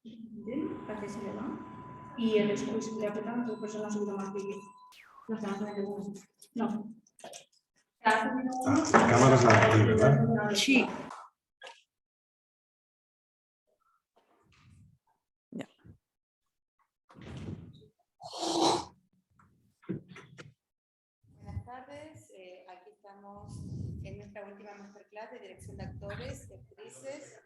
Casi se le va. Y el squeeze le apretan, entonces por eso no ha subido más vídeo. No estamos haciendo uno. No. La cámara es la de aquí, ¿verdad? Sí. Ya. Buenas tardes, aquí estamos en nuestra última masterclass de dirección de actores y actrices.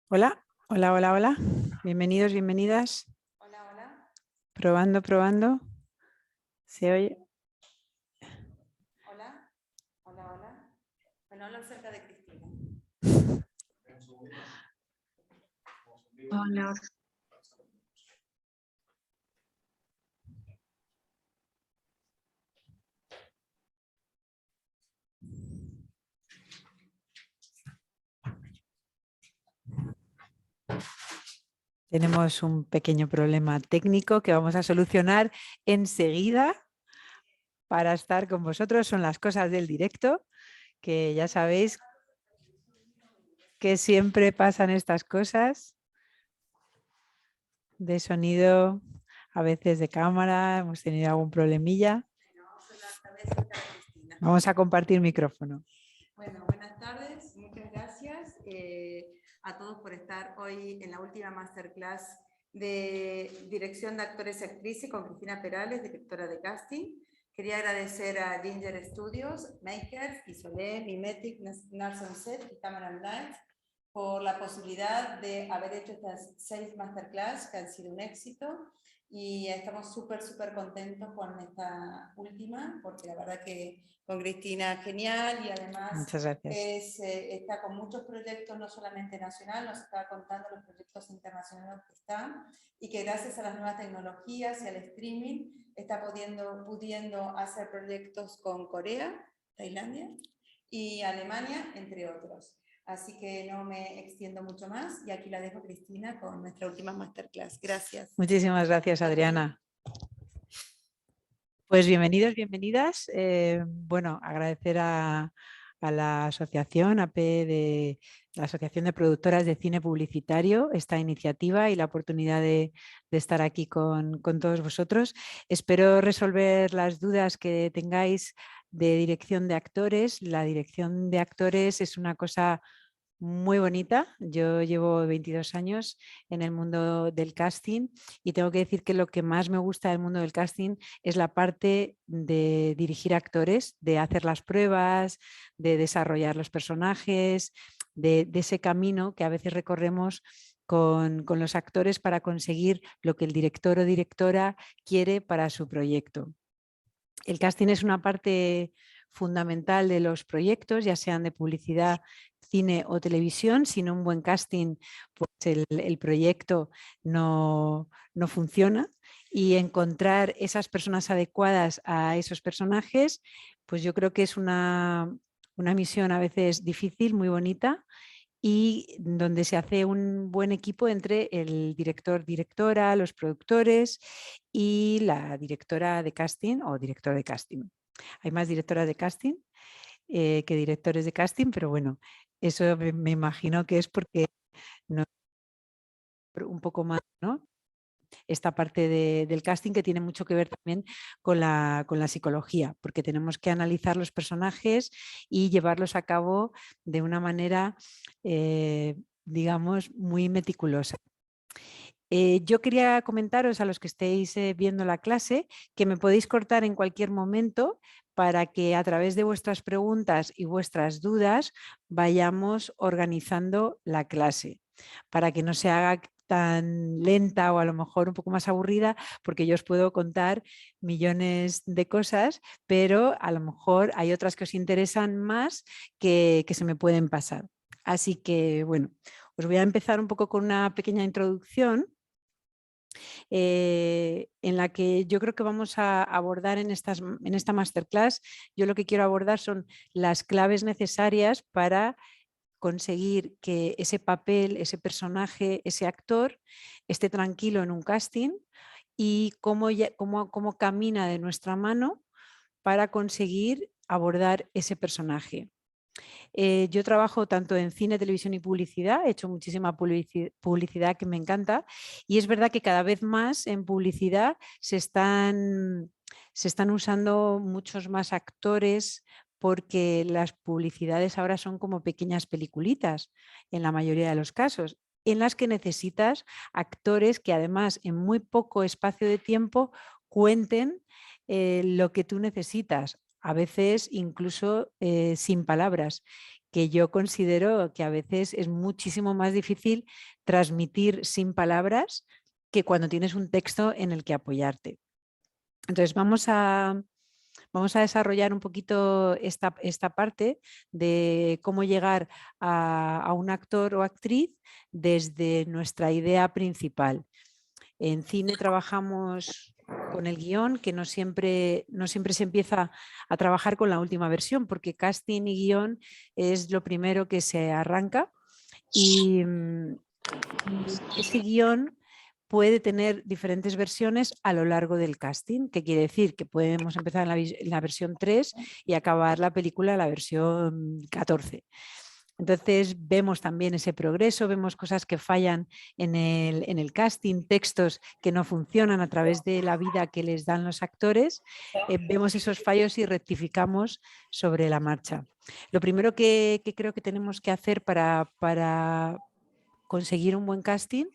Hola, hola, hola, hola. Bienvenidos, bienvenidas. Hola, hola. Probando, probando. ¿Se oye? Hola, hola, hola. Bueno, hablo acerca de Cristina. Hola. Tenemos un pequeño problema técnico que vamos a solucionar enseguida para estar con vosotros. Son las cosas del directo, que ya sabéis que siempre pasan estas cosas de sonido, a veces de cámara, hemos tenido algún problemilla. Vamos a compartir micrófono. Bueno, buenas tardes, muchas gracias a todos por estar hoy en la última masterclass de dirección de actores y actrices con Cristina Perales, directora de casting. Quería agradecer a Ginger Studios, Makers, Isolé, Mimetic, Narson Set y Cameron Lights por la posibilidad de haber hecho estas 6 masterclass que han sido un éxito y estamos súper contentos con esta última porque la verdad que con Cristina genial y además Muchas gracias. Está con muchos proyectos, no solamente nacional, nos está contando los proyectos internacionales que están y que gracias a las nuevas tecnologías y al streaming está pudiendo hacer proyectos con Corea, Tailandia y Alemania, entre otros. Así que no me extiendo mucho más y aquí la dejo Cristina con nuestra última masterclass. Gracias. Muchísimas gracias, Adriana. Pues bienvenidos, bienvenidas. Bueno, agradecer a la asociación AP de la Asociación de Productoras de Cine Publicitario esta iniciativa y la oportunidad de estar aquí con todos vosotros. Espero resolver las dudas que tengáis de dirección de actores. La dirección de actores es una cosa muy bonita. Yo llevo 22 años en el mundo del casting y tengo que decir que lo que más me gusta del mundo del casting es la parte de dirigir actores, de hacer las pruebas, de desarrollar los personajes, de ese camino que a veces recorremos con los actores para conseguir lo que el director o directora quiere para su proyecto. El casting es una parte fundamental de los proyectos, ya sean de publicidad, cine o televisión. Sin un buen casting, pues el proyecto no funciona, y encontrar esas personas adecuadas a esos personajes, pues yo creo que es una misión a veces difícil, muy bonita, y donde se hace un buen equipo entre el director, directora, los productores y la directora de casting o director de casting. Hay más directoras de casting que directores de casting, pero bueno, eso me imagino que es porque no, un poco más, ¿no? Esta parte del casting, que tiene mucho que ver también con la psicología, porque tenemos que analizar los personajes y llevarlos a cabo de una manera, digamos, muy meticulosa. Yo quería comentaros a los que estéis viendo la clase que me podéis cortar en cualquier momento para que a través de vuestras preguntas y vuestras dudas vayamos organizando la clase, para que no se haga tan lenta o a lo mejor un poco más aburrida, porque yo os puedo contar millones de cosas, pero a lo mejor hay otras que os interesan más que se me pueden pasar. Así que bueno, os voy a empezar un poco con una pequeña introducción en la que yo creo que vamos a abordar en esta masterclass. Yo lo que quiero abordar son las claves necesarias para conseguir que ese papel, ese personaje, ese actor esté tranquilo en un casting y cómo camina de nuestra mano para conseguir abordar ese personaje. Yo trabajo tanto en cine, televisión y publicidad, he hecho muchísima publicidad que me encanta, y es verdad que cada vez más en publicidad se están usando muchos más actores, porque las publicidades ahora son como pequeñas peliculitas en la mayoría de los casos, en las que necesitas actores que además en muy poco espacio de tiempo cuenten lo que tú necesitas, a veces incluso sin palabras, que yo considero que a veces es muchísimo más difícil transmitir sin palabras que cuando tienes un texto en el que apoyarte. Entonces vamos a desarrollar un poquito esta parte de cómo llegar a un actor o actriz desde nuestra idea principal. En cine trabajamos con el guión, que no siempre se empieza a trabajar con la última versión, porque casting y guión es lo primero que se arranca, y ese guión puede tener diferentes versiones a lo largo del casting, que quiere decir que podemos empezar en la versión 3 y acabar la película en la versión 14. Entonces vemos también ese progreso, vemos cosas que fallan en el casting, textos que no funcionan a través de la vida que les dan los actores, vemos esos fallos y rectificamos sobre la marcha. Lo primero que creo que tenemos que hacer para conseguir un buen casting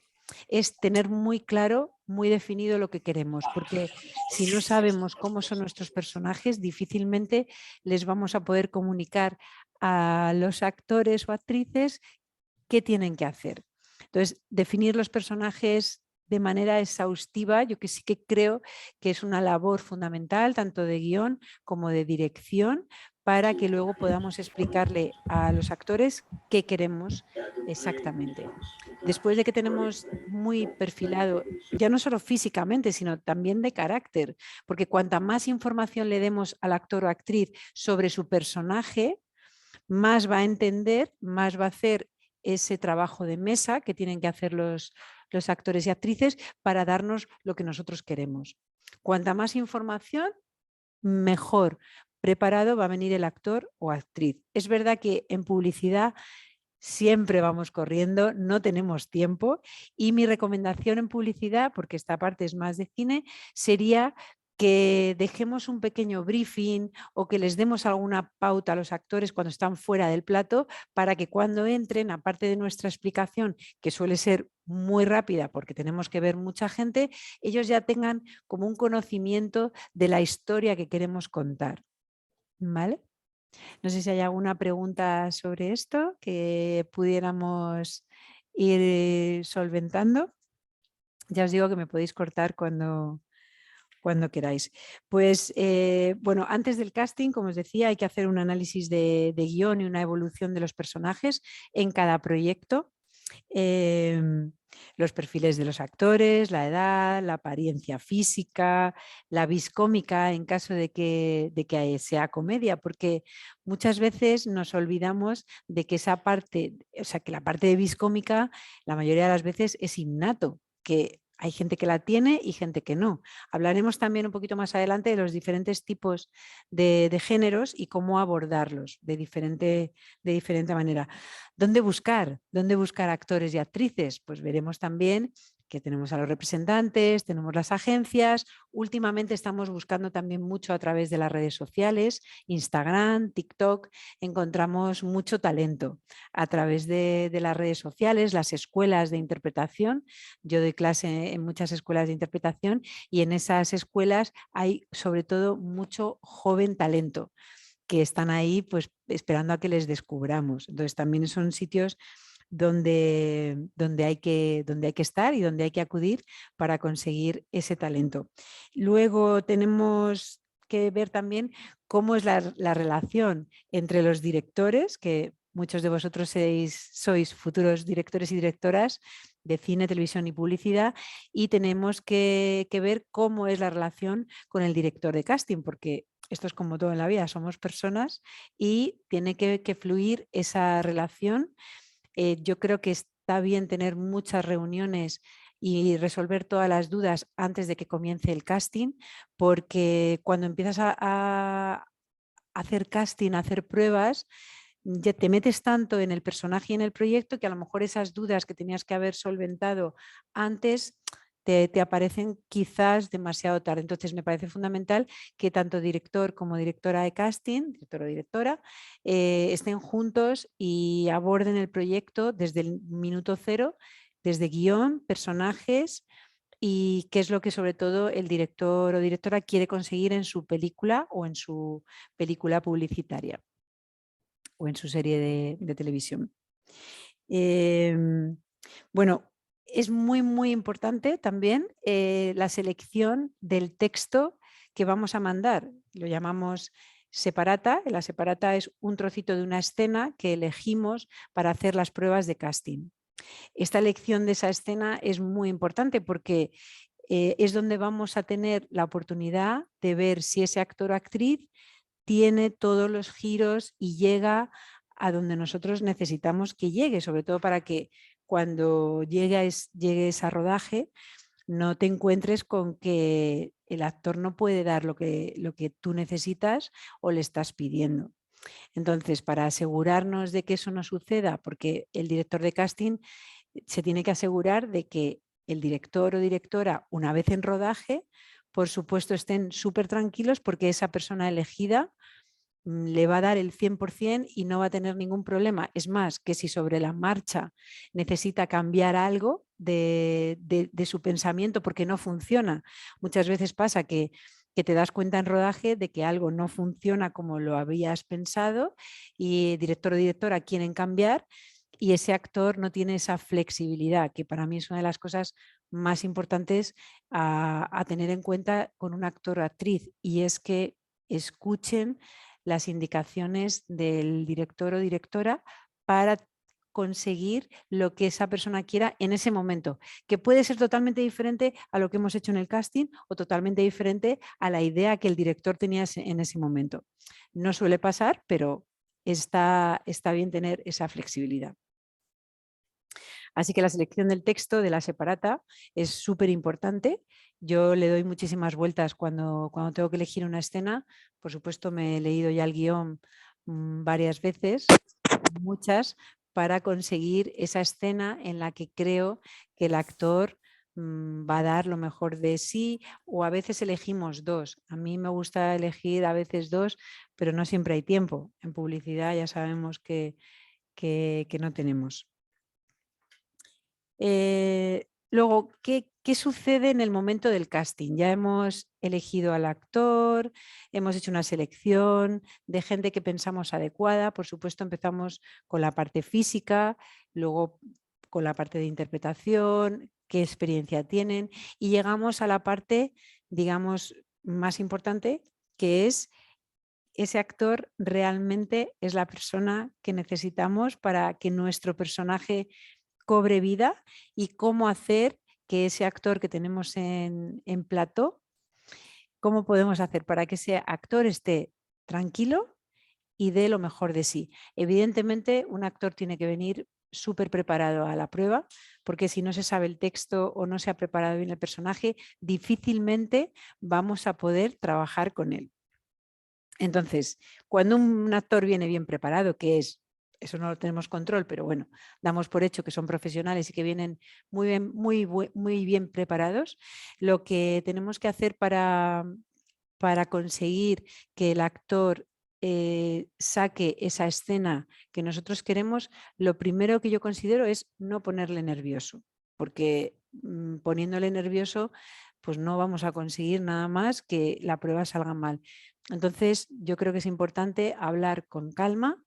es tener muy claro, muy definido lo que queremos, porque si no sabemos cómo son nuestros personajes, difícilmente les vamos a poder comunicar a los actores o actrices qué tienen que hacer. Entonces, definir los personajes de manera exhaustiva, yo que sí que creo que es una labor fundamental, tanto de guión como de dirección, para que luego podamos explicarle a los actores qué queremos exactamente. Después de que tenemos muy perfilado, ya no solo físicamente, sino también de carácter, porque cuanta más información le demos al actor o actriz sobre su personaje, más va a entender, más va a hacer ese trabajo de mesa que tienen que hacer los actores y actrices para darnos lo que nosotros queremos. Cuanta más información, mejor preparado va a venir el actor o actriz. Es verdad que en publicidad siempre vamos corriendo, no tenemos tiempo, y mi recomendación en publicidad, porque esta parte es más de cine, sería que dejemos un pequeño briefing o que les demos alguna pauta a los actores cuando están fuera del plato, para que cuando entren, aparte de nuestra explicación, que suele ser muy rápida porque tenemos que ver mucha gente, ellos ya tengan como un conocimiento de la historia que queremos contar. ¿Vale? No sé si hay alguna pregunta sobre esto que pudiéramos ir solventando. Ya os digo que me podéis cortar cuando queráis. Pues bueno, antes del casting, como os decía, hay que hacer un análisis de guión y una evolución de los personajes en cada proyecto. Los perfiles de los actores, la edad, la apariencia física, la vis cómica en caso de que sea comedia, porque muchas veces nos olvidamos de que esa parte, o sea, que la parte de vis cómica la mayoría de las veces es innato, que hay gente que la tiene y gente que no. Hablaremos también un poquito más adelante de los diferentes tipos de géneros y cómo abordarlos de diferente manera. ¿Dónde buscar? ¿Dónde buscar actores y actrices? Pues veremos también que tenemos a los representantes, tenemos las agencias. Últimamente estamos buscando también mucho a través de las redes sociales, Instagram, TikTok. Encontramos mucho talento a través de las redes sociales, las escuelas de interpretación. Yo doy clase en muchas escuelas de interpretación y en esas escuelas hay sobre todo mucho joven talento que están ahí pues esperando a que les descubramos. Entonces también son sitios donde hay que estar y donde hay que acudir para conseguir ese talento. Luego tenemos que ver también cómo es la relación entre los directores, que muchos de vosotros sois futuros directores y directoras de cine, televisión y publicidad, y tenemos que ver cómo es la relación con el director de casting, porque esto es como todo en la vida, somos personas y tiene que fluir esa relación. Yo creo que está bien tener muchas reuniones y resolver todas las dudas antes de que comience el casting, porque cuando empiezas a hacer casting, a hacer pruebas, ya te metes tanto en el personaje y en el proyecto que a lo mejor esas dudas que tenías que haber solventado antes te aparecen quizás demasiado tarde. Entonces me parece fundamental que tanto director como directora de casting, director o directora, estén juntos y aborden el proyecto desde el minuto cero, desde guión, personajes y qué es lo que sobre todo el director o directora quiere conseguir en su película o en su película publicitaria o en su serie de televisión. Bueno, es muy importante también la selección del texto que vamos a mandar. Lo llamamos separata. La separata es un trocito de una escena que elegimos para hacer las pruebas de casting. Esta elección de esa escena es muy importante porque es donde vamos a tener la oportunidad de ver si ese actor o actriz tiene todos los giros y llega a donde nosotros necesitamos que llegue, sobre todo para que cuando llegues a rodaje no te encuentres con que el actor no puede dar lo que tú necesitas o le estás pidiendo. Entonces, para asegurarnos de que eso no suceda, porque el director de casting se tiene que asegurar de que el director o directora, una vez en rodaje, por supuesto estén súper tranquilos porque esa persona elegida le va a dar el 100% y no va a tener ningún problema. Es más, que si sobre la marcha necesita cambiar algo de su pensamiento porque no funciona. Muchas veces pasa que te das cuenta en rodaje de que algo no funciona como lo habías pensado y director o directora quieren cambiar y ese actor no tiene esa flexibilidad, que para mí es una de las cosas más importantes a tener en cuenta con un actor o actriz, y es que escuchen las indicaciones del director o directora para conseguir lo que esa persona quiera en ese momento, que puede ser totalmente diferente a lo que hemos hecho en el casting o totalmente diferente a la idea que el director tenía en ese momento. No suele pasar, pero está bien tener esa flexibilidad. Así que la selección del texto de la separata es súper importante. Yo le doy muchísimas vueltas cuando tengo que elegir una escena. Por supuesto, me he leído ya el guión varias veces, muchas, para conseguir esa escena en la que creo que el actor va a dar lo mejor de sí, o a veces elegimos dos. A mí me gusta elegir a veces dos, pero no siempre hay tiempo. En publicidad ya sabemos que no tenemos. Luego, ¿qué sucede en el momento del casting? Ya hemos elegido al actor, hemos hecho una selección de gente que pensamos adecuada. Por supuesto, empezamos con la parte física, luego con la parte de interpretación, qué experiencia tienen, y llegamos a la parte, digamos, más importante, que es ese actor realmente es la persona que necesitamos para que nuestro personaje cobre vida, y cómo hacer que ese actor que tenemos en plató, cómo podemos hacer para que ese actor esté tranquilo y dé lo mejor de sí. Evidentemente, un actor tiene que venir súper preparado a la prueba, porque si no se sabe el texto o no se ha preparado bien el personaje, difícilmente vamos a poder trabajar con él. Entonces, cuando un actor viene bien preparado, que es, eso no lo tenemos control, pero bueno, damos por hecho que son profesionales y que vienen muy bien preparados, lo que tenemos que hacer para conseguir que el actor saque esa escena que nosotros queremos, lo primero que yo considero es no ponerle nervioso, porque poniéndole nervioso pues no vamos a conseguir nada más que la prueba salga mal. Entonces yo creo que es importante hablar con calma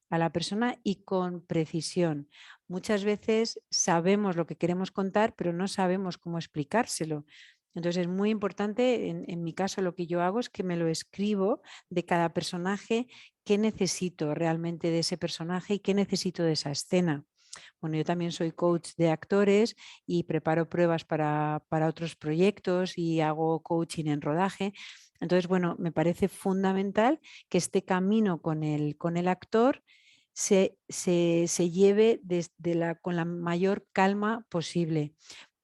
a la persona y con precisión. Muchas veces sabemos lo que queremos contar, pero no sabemos cómo explicárselo. Entonces es muy importante, en mi caso lo que yo hago es que me lo escribo de cada personaje, qué necesito realmente de ese personaje y qué necesito de esa escena. Bueno, yo también soy coach de actores y preparo pruebas para otros proyectos y hago coaching en rodaje. Entonces, bueno, me parece fundamental que este camino con el actor se lleve con la mayor calma posible,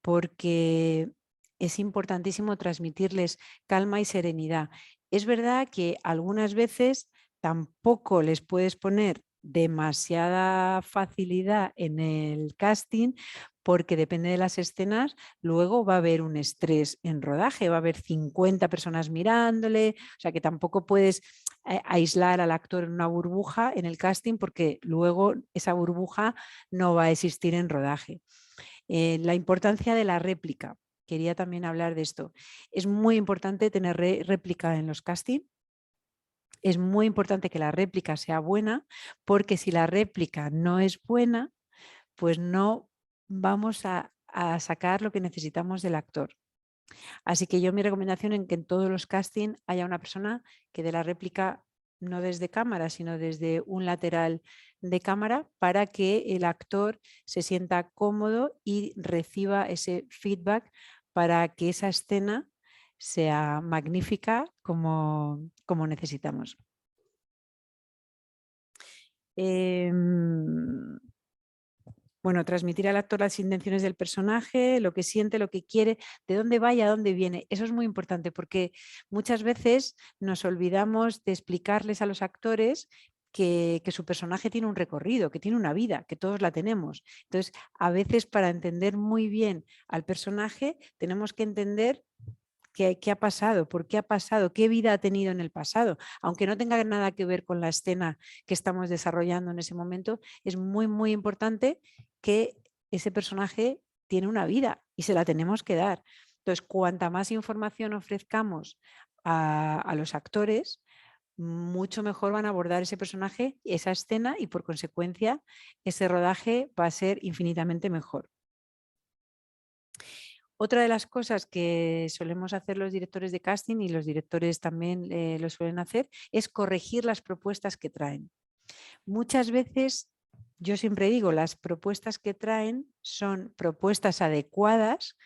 porque es importantísimo transmitirles calma y serenidad. Es verdad que algunas veces tampoco les puedes poner demasiada facilidad en el casting, porque depende de las escenas, luego va a haber un estrés en rodaje, va a haber 50 personas mirándole, o sea que tampoco puedes aislar al actor en una burbuja en el casting, porque luego esa burbuja no va a existir en rodaje. La importancia de la réplica. Quería también hablar de esto. Es muy importante tener réplica en los castings. Es muy importante que la réplica sea buena, porque si la réplica no es buena, pues no vamos a sacar lo que necesitamos del actor. Así que yo mi recomendación es que en todos los castings haya una persona que dé la réplica no desde cámara, sino desde un lateral de cámara, para que el actor se sienta cómodo y reciba ese feedback para que esa escena sea magnífica como necesitamos. Bueno, transmitir al actor las intenciones del personaje, lo que siente, lo que quiere, de dónde va y a dónde viene. Eso es muy importante, porque muchas veces nos olvidamos de explicarles a los actores que su personaje tiene un recorrido, que tiene una vida, que todos la tenemos. Entonces, a veces para entender muy bien al personaje tenemos que entender qué ha pasado, por qué ha pasado, qué vida ha tenido en el pasado. Aunque no tenga nada que ver con la escena que estamos desarrollando en ese momento, es muy, muy importante que ese personaje tiene una vida y se la tenemos que dar. Entonces, cuanta más información ofrezcamos a los actores, mucho mejor van a abordar ese personaje, esa escena, y por consecuencia ese rodaje va a ser infinitamente mejor. Otra de las cosas que solemos hacer los directores de casting, y los directores también lo suelen hacer, es corregir las propuestas que traen. Muchas veces, yo siempre digo, las propuestas que traen son propuestas adecuadas,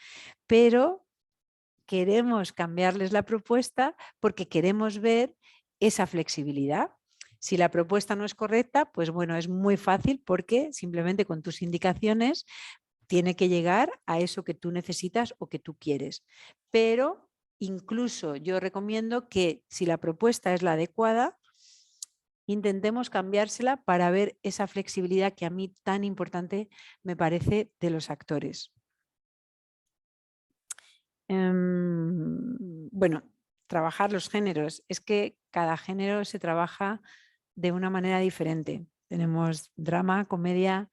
pero queremos cambiarles la propuesta porque queremos ver esa flexibilidad. Si la propuesta no es correcta, pues bueno, es muy fácil, porque simplemente con tus indicaciones tiene que llegar a eso que tú necesitas o que tú quieres. Pero incluso yo recomiendo que, si la propuesta es la adecuada, intentemos cambiársela para ver esa flexibilidad que a mí tan importante me parece de los actores. Bueno, trabajar los géneros. Es que cada género se trabaja de una manera diferente. Tenemos drama, comedia,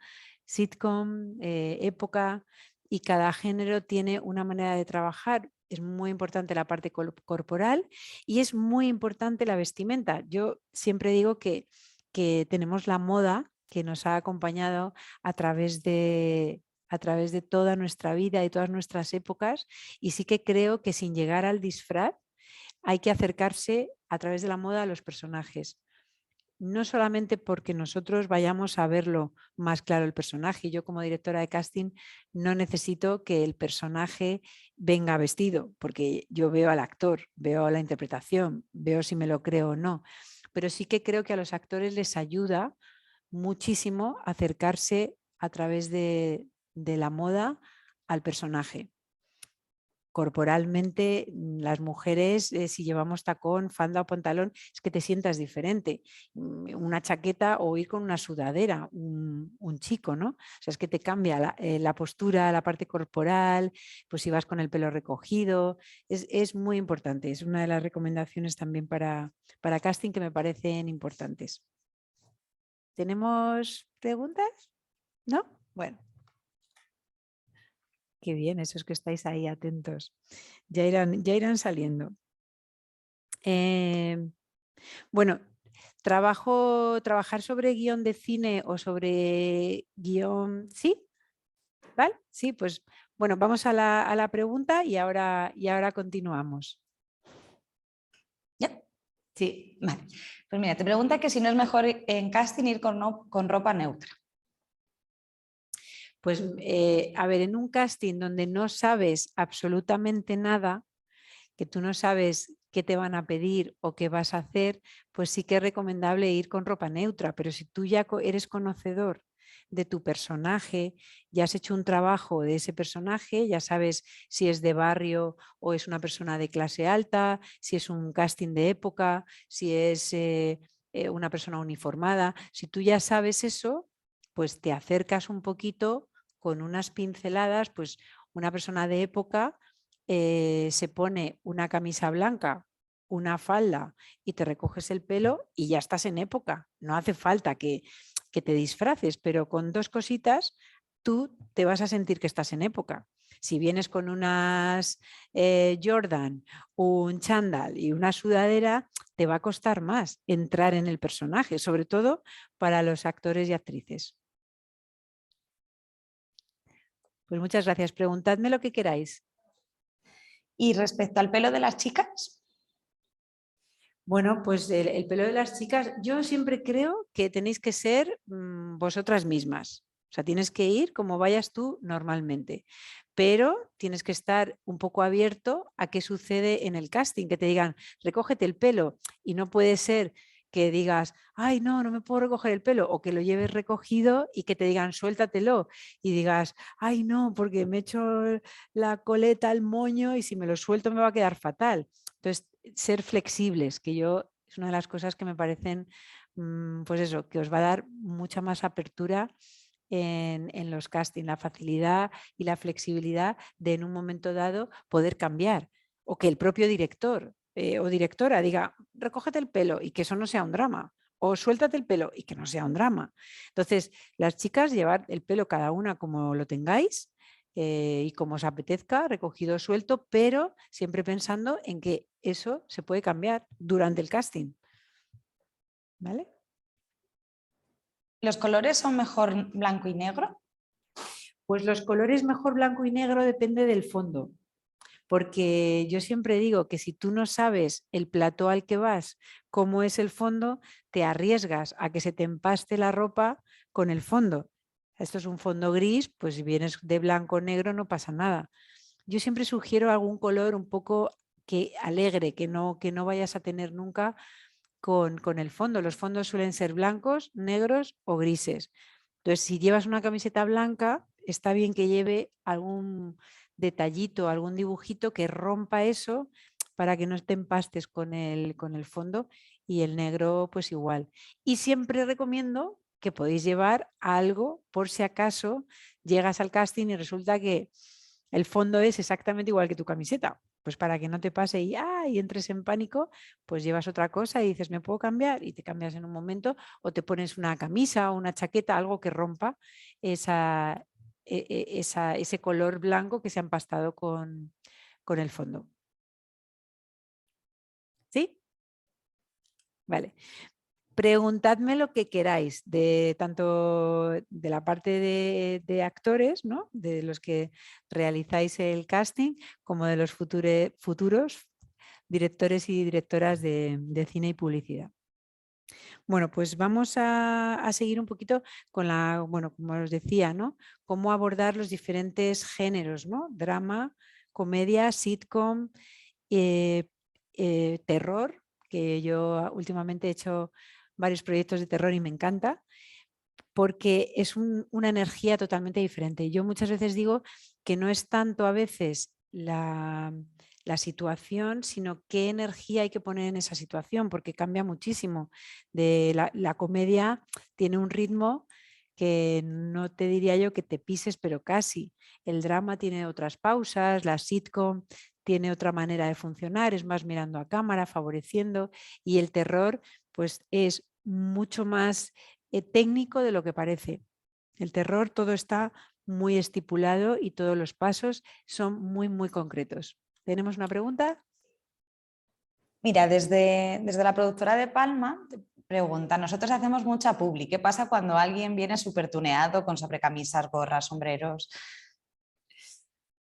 sitcom, época, y cada género tiene una manera de trabajar. Es muy importante la parte corporal y es muy importante la vestimenta. Yo siempre digo que tenemos la moda que nos ha acompañado a través de toda nuestra vida y todas nuestras épocas, y sí que creo que, sin llegar al disfraz, hay que acercarse a través de la moda a los personajes. No solamente porque nosotros vayamos a verlo más claro el personaje. Yo, como directora de casting, no necesito que el personaje venga vestido, porque yo veo al actor, veo la interpretación, veo si me lo creo o no. Pero sí que creo que a los actores les ayuda muchísimo acercarse a través de la moda al personaje. Corporalmente, las mujeres, si llevamos tacón, falda o pantalón, es que te sientas diferente. Una chaqueta o ir con una sudadera, un chico, ¿no? O sea, es que te cambia la postura, la parte corporal, pues si vas con el pelo recogido. Es muy importante, es una de las recomendaciones también para casting que me parecen importantes. ¿Tenemos preguntas? ¿No? Bueno. Qué bien, esos que estáis ahí atentos. Ya irán saliendo. Bueno, trabajar sobre guión de cine o sobre guión... ¿Sí? ¿Vale? Sí, pues bueno, vamos a la pregunta y ahora continuamos. ¿Ya? Sí. Vale. Pues mira, te pregunta que si no es mejor en casting ir con ropa neutra. Pues a ver, en un casting donde no sabes absolutamente nada, que tú no sabes qué te van a pedir o qué vas a hacer, pues sí que es recomendable ir con ropa neutra. Pero si tú ya eres conocedor de tu personaje, ya has hecho un trabajo de ese personaje, ya sabes si es de barrio o es una persona de clase alta, si es un casting de época, si es una persona uniformada. Si tú ya sabes eso, pues te acercas un poquito con unas pinceladas, pues una persona de época se pone una camisa blanca, una falda y te recoges el pelo y ya estás en época. No hace falta que te disfraces, pero con 2 cositas tú te vas a sentir que estás en época. Si vienes con unas Jordan, un chándal y una sudadera, te va a costar más entrar en el personaje, sobre todo para los actores y actrices. Pues muchas gracias. Preguntadme lo que queráis. Y respecto al pelo de las chicas, Bueno, pues el pelo de las chicas, yo siempre creo que tenéis que ser vosotras mismas. O sea, tienes que ir como vayas tú normalmente, pero tienes que estar un poco abierto a qué sucede en el casting, que te digan, recógete el pelo, y no puede ser que digas, ay, no, no me puedo recoger el pelo, o que lo lleves recogido y que te digan, suéltatelo, y digas, ay, no, porque me he hecho la coleta, el moño, y si me lo suelto me va a quedar fatal. Entonces, ser flexibles, que yo es una de las cosas que me parecen, pues eso, que os va a dar mucha más apertura en los castings, la facilidad y la flexibilidad de en un momento dado poder cambiar, o que el propio director o directora diga, recógete el pelo y que eso no sea un drama, o suéltate el pelo y que no sea un drama. Entonces, las chicas, llevar el pelo cada una como lo tengáis, y como os apetezca, recogido o suelto, pero siempre pensando en que eso se puede cambiar durante el casting. ¿Vale? ¿los colores son mejor blanco y negro? Pues los colores mejor blanco y negro depende del fondo, porque yo siempre digo que si tú no sabes el plató al que vas, cómo es el fondo, te arriesgas a que se te empaste la ropa con el fondo. Esto es un fondo gris, pues si vienes de blanco o negro no pasa nada. Yo siempre sugiero algún color un poco que alegre, que no vayas a tener nunca con el fondo. Los fondos suelen ser blancos, negros o grises. Entonces, si llevas una camiseta blanca, está bien que lleve algún detallito, algún dibujito que rompa eso para que no te empastes con el fondo, y el negro pues igual. Y siempre recomiendo que podéis llevar algo por si acaso llegas al casting y resulta que el fondo es exactamente igual que tu camiseta. Pues para que no te pase y entres en pánico, pues llevas otra cosa y dices, ¿me puedo cambiar? Y te cambias en un momento, o te pones una camisa o una chaqueta, algo que rompa ese color blanco que se ha empastado con el fondo. ¿Sí? Vale. Preguntadme lo que queráis, tanto de la parte de actores, ¿no? De los que realizáis el casting, como de los futuros directores y directoras de cine y publicidad. Bueno, pues vamos a seguir un poquito con como os decía, ¿no? Cómo abordar los diferentes géneros, ¿no? Drama, comedia, sitcom, terror, que yo últimamente he hecho varios proyectos de terror y me encanta, porque es una energía totalmente diferente. Yo muchas veces digo que no es tanto a veces la situación, sino qué energía hay que poner en esa situación, porque cambia muchísimo. La comedia tiene un ritmo que no te diría yo que te pises, pero casi. El drama tiene otras pausas, la sitcom tiene otra manera de funcionar, es más mirando a cámara, favoreciendo, y el terror pues es mucho más técnico de lo que parece. El terror todo está muy estipulado y todos los pasos son muy, muy concretos. ¿Tenemos una pregunta? Mira, desde la productora de Palma te pregunta, nosotros hacemos mucha publi, ¿qué pasa cuando alguien viene súper tuneado con sobrecamisas, gorras, sombreros?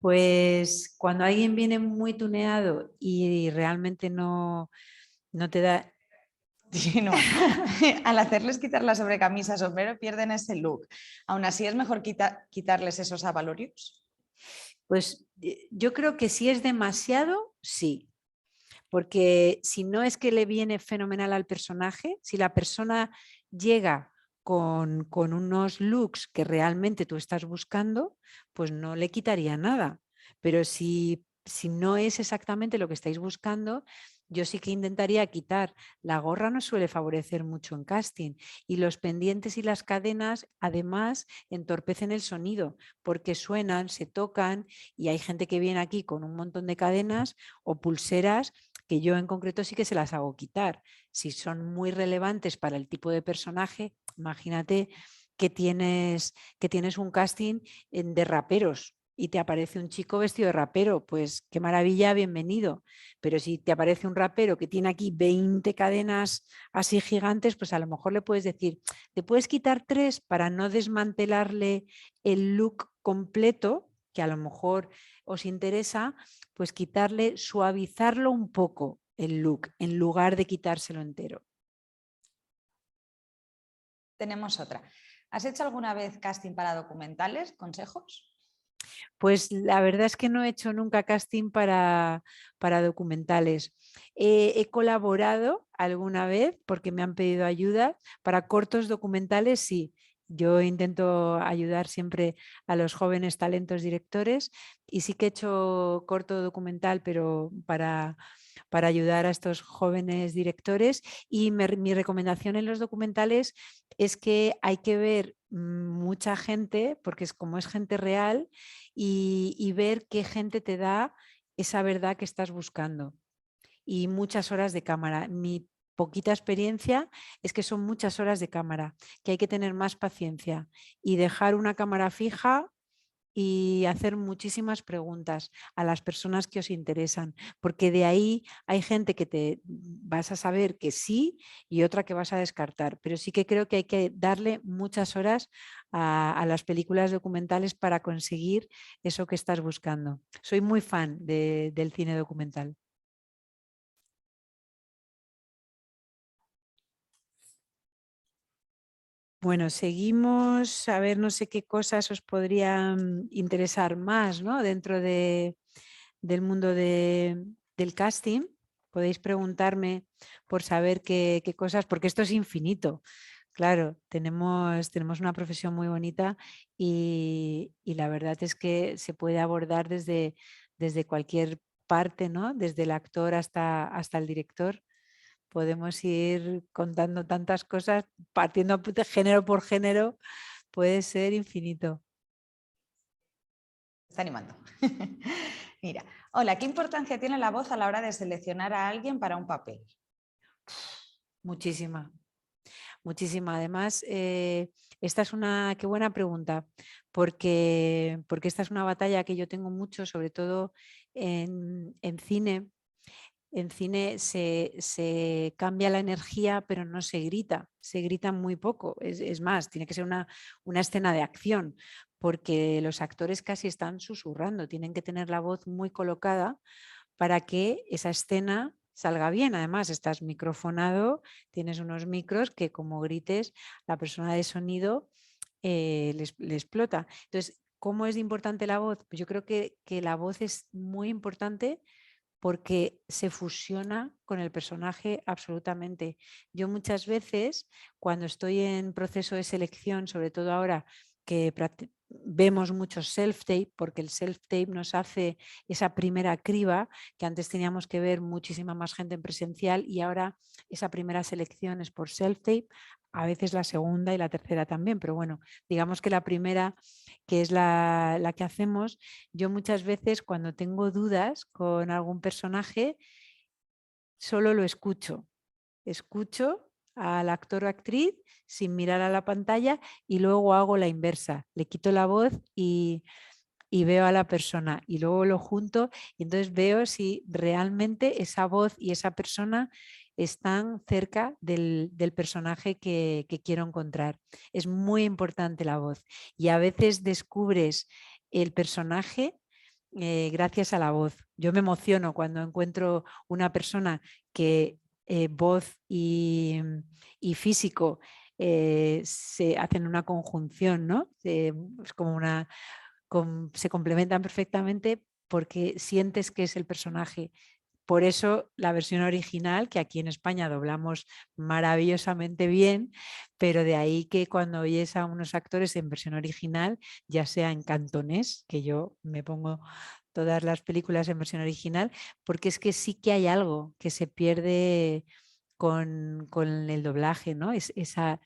Pues cuando alguien viene muy tuneado y realmente no te da... Sí, no. Al hacerles quitar la sobrecamisa, sombrero, pierden ese look. Aún así, ¿es mejor quitarles esos avalorios? Pues yo creo que si es demasiado, sí. Porque si no es que le viene fenomenal al personaje, si la persona llega con unos looks que realmente tú estás buscando, pues no le quitaría nada. Pero si no es exactamente lo que estáis buscando, yo sí que intentaría quitar. La gorra no suele favorecer mucho en casting y los pendientes y las cadenas además entorpecen el sonido porque suenan, se tocan y hay gente que viene aquí con un montón de cadenas o pulseras que yo en concreto sí que se las hago quitar. Si son muy relevantes para el tipo de personaje, imagínate que tienes un casting de raperos y te aparece un chico vestido de rapero, pues qué maravilla, bienvenido. Pero si te aparece un rapero que tiene aquí 20 cadenas así gigantes, pues a lo mejor le puedes decir, te puedes quitar 3 para no desmantelarle el look completo, que a lo mejor os interesa, pues quitarle, suavizarlo un poco el look en lugar de quitárselo entero. Tenemos otra. ¿Has hecho alguna vez casting para documentales? ¿Consejos? Pues la verdad es que no he hecho nunca casting para documentales. He colaborado alguna vez porque me han pedido ayuda. Para cortos documentales sí. Yo intento ayudar siempre a los jóvenes talentos directores y sí que he hecho corto documental, pero para ayudar a estos jóvenes directores. Y mi recomendación en los documentales es que hay que ver mucha gente, porque como es gente real, y ver qué gente te da esa verdad que estás buscando. Y muchas horas de cámara. Mi poquita experiencia es que son muchas horas de cámara, que hay que tener más paciencia y dejar una cámara fija y hacer muchísimas preguntas a las personas que os interesan, porque de ahí hay gente que te vas a saber que sí y otra que vas a descartar, pero sí que creo que hay que darle muchas horas a las películas documentales para conseguir eso que estás buscando. Soy muy fan del cine documental. Bueno, seguimos, a ver, no sé qué cosas os podrían interesar más, ¿no? Dentro del mundo del casting. Podéis preguntarme por saber qué cosas, porque esto es infinito. Claro, tenemos una profesión muy bonita y la verdad es que se puede abordar desde cualquier parte, ¿no? Desde el actor hasta el director. Podemos ir contando tantas cosas, partiendo de género por género, puede ser infinito. Está animando. Mira, hola, ¿qué importancia tiene la voz a la hora de seleccionar a alguien para un papel? Muchísima, muchísima. Además, esta es qué buena pregunta, porque esta es una batalla que yo tengo mucho, sobre todo en cine. En cine se cambia la energía, pero no se grita muy poco. Es más, tiene que ser una escena de acción, porque los actores casi están susurrando, tienen que tener la voz muy colocada para que esa escena salga bien. Además, estás microfonado, tienes unos micros que como grites, la persona de sonido le explota. Entonces, ¿cómo es importante la voz? Pues yo creo que la voz es muy importante porque se fusiona con el personaje absolutamente. Yo muchas veces, cuando estoy en proceso de selección, sobre todo ahora que vemos mucho self-tape, porque el self-tape nos hace esa primera criba, que antes teníamos que ver muchísima más gente en presencial y ahora esa primera selección es por self-tape, a veces la segunda y la tercera también, pero bueno, digamos que la primera, que es la que hacemos, yo muchas veces cuando tengo dudas con algún personaje, solo lo escucho. Escucho al actor o actriz sin mirar a la pantalla y luego hago la inversa. Le quito la voz y veo a la persona y luego lo junto y entonces veo si realmente esa voz y esa persona están cerca del personaje que quiero encontrar. Es muy importante la voz y a veces descubres el personaje gracias a la voz. Yo me emociono cuando encuentro una persona que voz y físico se hacen una conjunción, ¿no? Es como se complementan perfectamente porque sientes que es el personaje, por eso la versión original, que aquí en España doblamos maravillosamente bien, pero de ahí que cuando oyes a unos actores en versión original, ya sea en cantonés, que yo me pongo todas las películas en versión original, porque es que sí que hay algo que se pierde con el doblaje, ¿no? Esa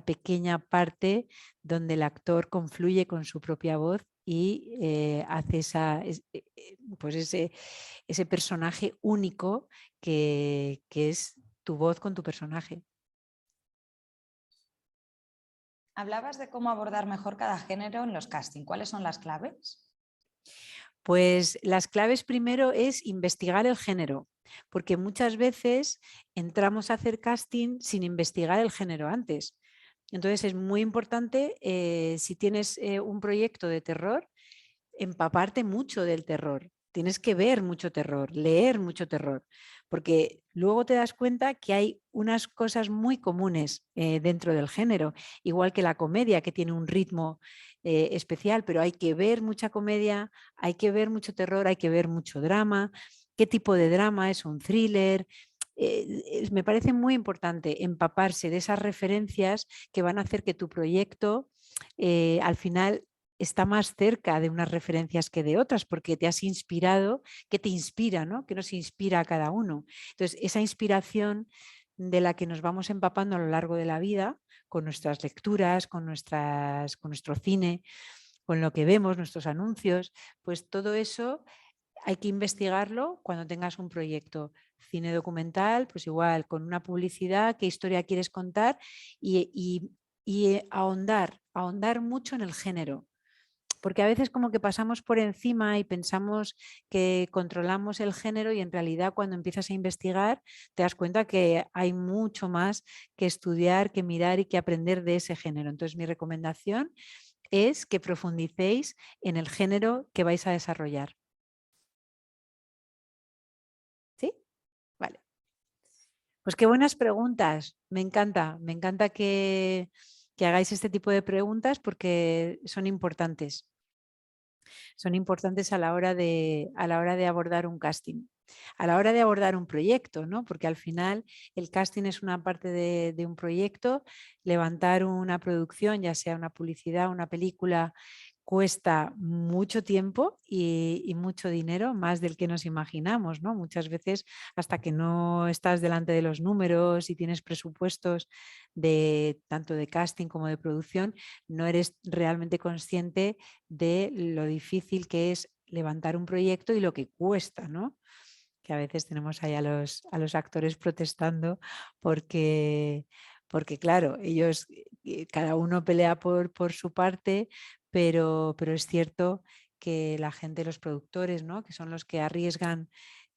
pequeña parte donde el actor confluye con su propia voz y hace pues ese personaje único que es tu voz con tu personaje. Hablabas de cómo abordar mejor cada género en los castings. ¿Cuáles son las claves? Pues las claves primero es investigar el género, porque muchas veces entramos a hacer casting sin investigar el género antes. Entonces es muy importante, si tienes un proyecto de terror, empaparte mucho del terror. Tienes que ver mucho terror, leer mucho terror, porque luego te das cuenta que hay unas cosas muy comunes dentro del género, igual que la comedia, que tiene un ritmo especial, pero hay que ver mucha comedia, hay que ver mucho terror, hay que ver mucho drama. ¿Qué tipo de drama? ¿Es un thriller? Me parece muy importante empaparse de esas referencias que van a hacer que tu proyecto al final está más cerca de unas referencias que de otras, porque te has inspirado, que te inspira, ¿no? Que nos inspira a cada uno. Entonces, esa inspiración de la que nos vamos empapando a lo largo de la vida, con nuestras lecturas, con nuestro cine, con lo que vemos, nuestros anuncios, pues todo eso hay que investigarlo cuando tengas un proyecto. Cine documental, pues igual, con una publicidad, qué historia quieres contar y ahondar mucho en el género. Porque a veces como que pasamos por encima y pensamos que controlamos el género y en realidad cuando empiezas a investigar te das cuenta que hay mucho más que estudiar, que mirar y que aprender de ese género. Entonces mi recomendación es que profundicéis en el género que vais a desarrollar. ¿Sí? Vale. Pues qué buenas preguntas. Me encanta que hagáis este tipo de preguntas porque son importantes. Son importantes a la hora de abordar un casting, a la hora de abordar un proyecto, ¿no? Porque al final el casting es una parte de un proyecto, levantar una producción, ya sea una publicidad, una película, cuesta mucho tiempo y mucho dinero, más del que nos imaginamos, ¿no? Muchas veces hasta que no estás delante de los números y tienes presupuestos tanto de casting como de producción, no eres realmente consciente de lo difícil que es levantar un proyecto y lo que cuesta, ¿no? Que a veces tenemos ahí a los actores protestando porque claro, ellos, cada uno pelea por su parte, pero es cierto que la gente, los productores, ¿no? Que son los que arriesgan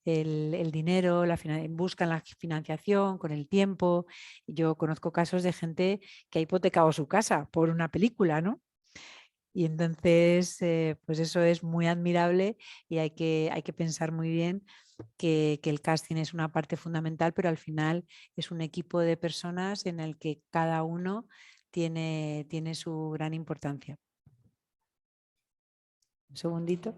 el dinero, buscan la financiación con el tiempo. Yo conozco casos de gente que ha hipotecado su casa por una película, ¿no? Y entonces, pues eso es muy admirable y hay que pensar muy bien que el casting es una parte fundamental, pero al final es un equipo de personas en el que cada uno tiene su gran importancia. Un segundito.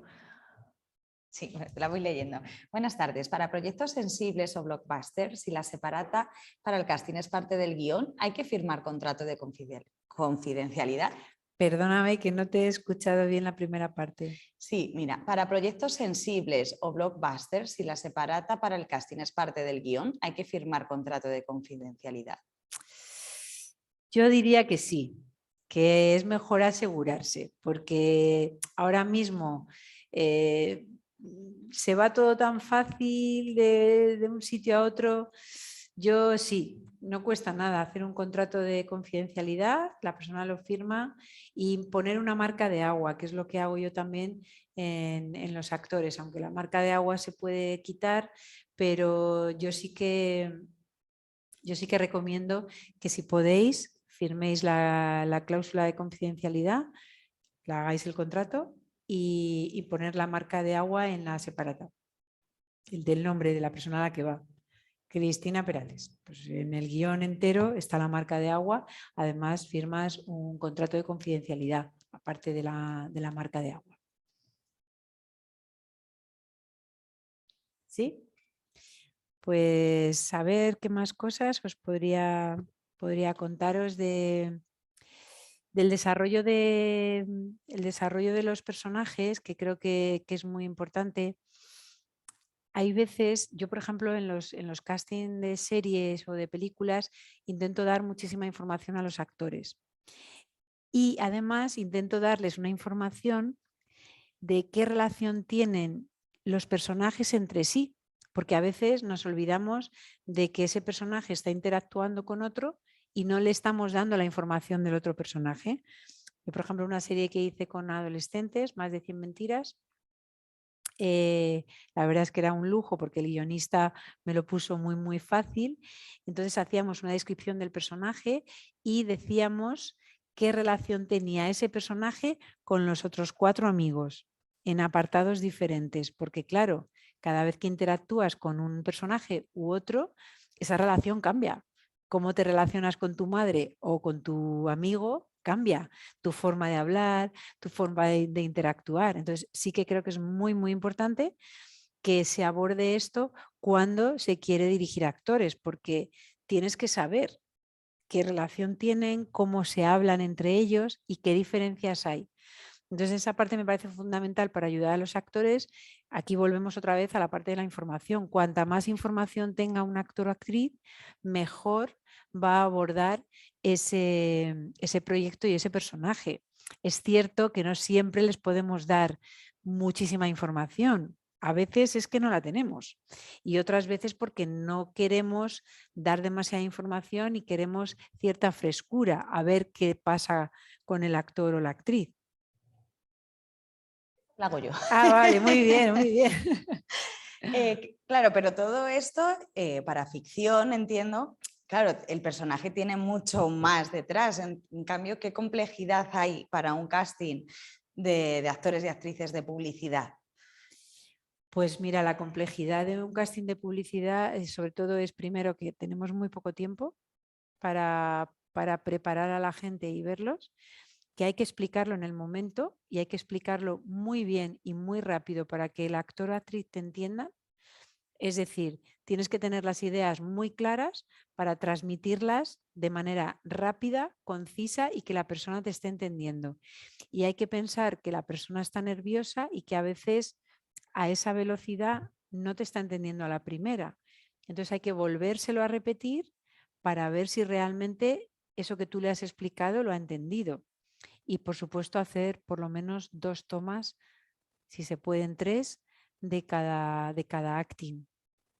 Sí, te la voy leyendo. Buenas tardes. Para proyectos sensibles o blockbusters, si la separata para el casting es parte del guión, ¿hay que firmar contrato de confidencialidad? Perdóname que no te he escuchado bien la primera parte. Sí, mira, para proyectos sensibles o blockbusters, si la separata para el casting es parte del guión, ¿hay que firmar contrato de confidencialidad? Yo diría que sí, que es mejor asegurarse, porque ahora mismo se va todo tan fácil de un sitio a otro. Yo sí, no cuesta nada hacer un contrato de confidencialidad, la persona lo firma y poner una marca de agua, que es lo que hago yo también en los actores, aunque la marca de agua se puede quitar, pero yo sí que recomiendo que si podéis firméis la cláusula de confidencialidad, la hagáis el contrato y poner la marca de agua en la separata, el del nombre de la persona a la que va. Cristina Perales. Pues en el guión entero está la marca de agua, además firmas un contrato de confidencialidad, aparte de la marca de agua. ¿Sí? Pues saber qué más cosas os podría contaros del desarrollo el desarrollo de los personajes, que creo que es muy importante. Hay veces, yo por ejemplo en los casting de series o de películas intento dar muchísima información a los actores y además intento darles una información de qué relación tienen los personajes entre sí, porque a veces nos olvidamos de que ese personaje está interactuando con otro y no le estamos dando la información del otro personaje. Yo, por ejemplo, una serie que hice con adolescentes, Más de 100 mentiras, la verdad es que era un lujo porque el guionista me lo puso muy fácil. Entonces hacíamos una descripción del personaje y decíamos qué relación tenía ese personaje con los otros 4 amigos en apartados diferentes, porque claro, cada vez que interactúas con un personaje u otro, esa relación cambia. Cómo te relacionas con tu madre o con tu amigo cambia, tu forma de hablar, tu forma de interactuar. Entonces sí que creo que es muy importante que se aborde esto cuando se quiere dirigir a actores, porque tienes que saber qué relación tienen, cómo se hablan entre ellos y qué diferencias hay. Entonces esa parte me parece fundamental para ayudar a los actores. Aquí volvemos otra vez a la parte de la información. Cuanta más información tenga un actor o actriz, mejor va a abordar ese proyecto y ese personaje. Es cierto que no siempre les podemos dar muchísima información. A veces es que no la tenemos y otras veces porque no queremos dar demasiada información y queremos cierta frescura a ver qué pasa con el actor o la actriz. La hago yo. Ah, vale, muy bien, muy bien. Claro, pero todo esto para ficción, entiendo, claro, el personaje tiene mucho más detrás. En cambio, ¿qué complejidad hay para un casting de actores y actrices de publicidad? Pues mira, la complejidad de un casting de publicidad sobre todo es primero que tenemos muy poco tiempo para preparar a la gente y verlos, que hay que explicarlo en el momento y hay que explicarlo muy bien y muy rápido para que el actor o actriz te entienda. Es decir, tienes que tener las ideas muy claras para transmitirlas de manera rápida, concisa y que la persona te esté entendiendo. Y hay que pensar que la persona está nerviosa y que a veces a esa velocidad no te está entendiendo a la primera. Entonces hay que volvérselo a repetir para ver si realmente eso que tú le has explicado lo ha entendido. Y por supuesto hacer por lo menos 2 tomas, si se pueden 3, de cada acting.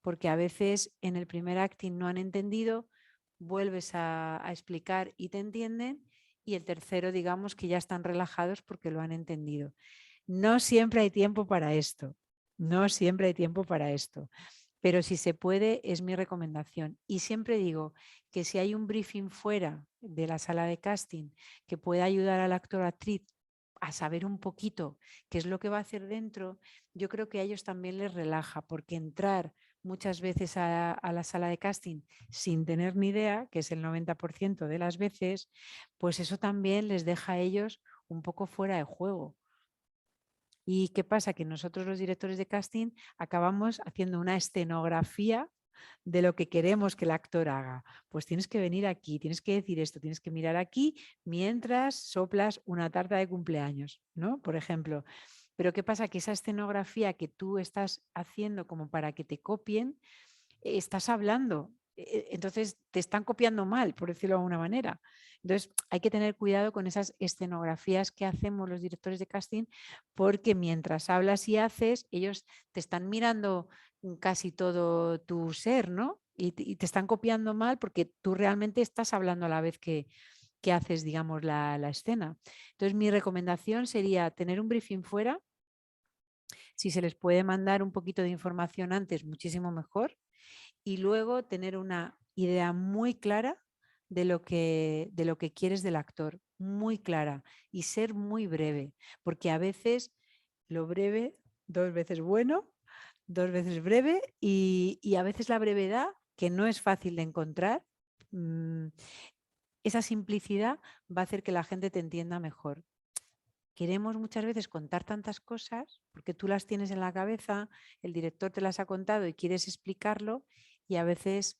Porque a veces en el primer acting no han entendido, vuelves a explicar y te entienden, y el tercero digamos que ya están relajados porque lo han entendido. No siempre hay tiempo para esto, no siempre hay tiempo para esto, pero si se puede es mi recomendación. Y siempre digo que si hay un briefing fuera de la sala de casting que pueda ayudar al actor o actriz a saber un poquito qué es lo que va a hacer dentro, yo creo que a ellos también les relaja, porque entrar muchas veces a la sala de casting sin tener ni idea, que es el 90% de las veces, pues eso también les deja a ellos un poco fuera de juego. ¿Y qué pasa? Que nosotros los directores de casting acabamos haciendo una escenografía de lo que queremos que el actor haga. Pues tienes que venir aquí, tienes que decir esto, tienes que mirar aquí mientras soplas una tarta de cumpleaños, ¿no? Por ejemplo. Pero ¿qué pasa? Que esa escenografía que tú estás haciendo como para que te copien, estás hablando. Entonces te están copiando mal, por decirlo de alguna manera. Entonces hay que tener cuidado con esas escenografías que hacemos los directores de casting, porque mientras hablas y haces, ellos te están mirando casi todo tu ser, ¿no? Y te están copiando mal porque tú realmente estás hablando a la vez que haces, digamos, la escena. Entonces mi recomendación sería tener un briefing fuera. Si se les puede mandar un poquito de información antes, muchísimo mejor. Y luego tener una idea muy clara de lo que quieres del actor, muy clara, y ser muy breve, porque a veces lo breve, 2 veces bueno, 2 veces breve, y a veces la brevedad, que no es fácil de encontrar, esa simplicidad va a hacer que la gente te entienda mejor. Queremos muchas veces contar tantas cosas porque tú las tienes en la cabeza, el director te las ha contado y quieres explicarlo, y a veces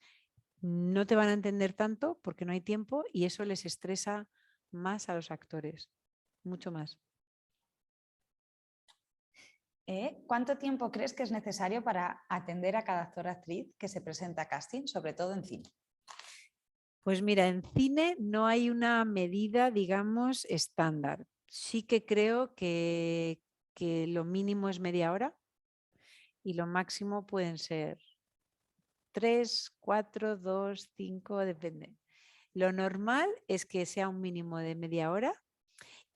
no te van a entender tanto porque no hay tiempo y eso les estresa más a los actores, mucho más. ¿Cuánto tiempo crees que es necesario para atender a cada actor o actriz que se presenta a casting, sobre todo en cine? Pues mira, en cine no hay una medida, digamos, estándar. Sí que creo que lo mínimo es media hora y lo máximo pueden ser 3, 4, 2, 5, depende. Lo normal es que sea un mínimo de media hora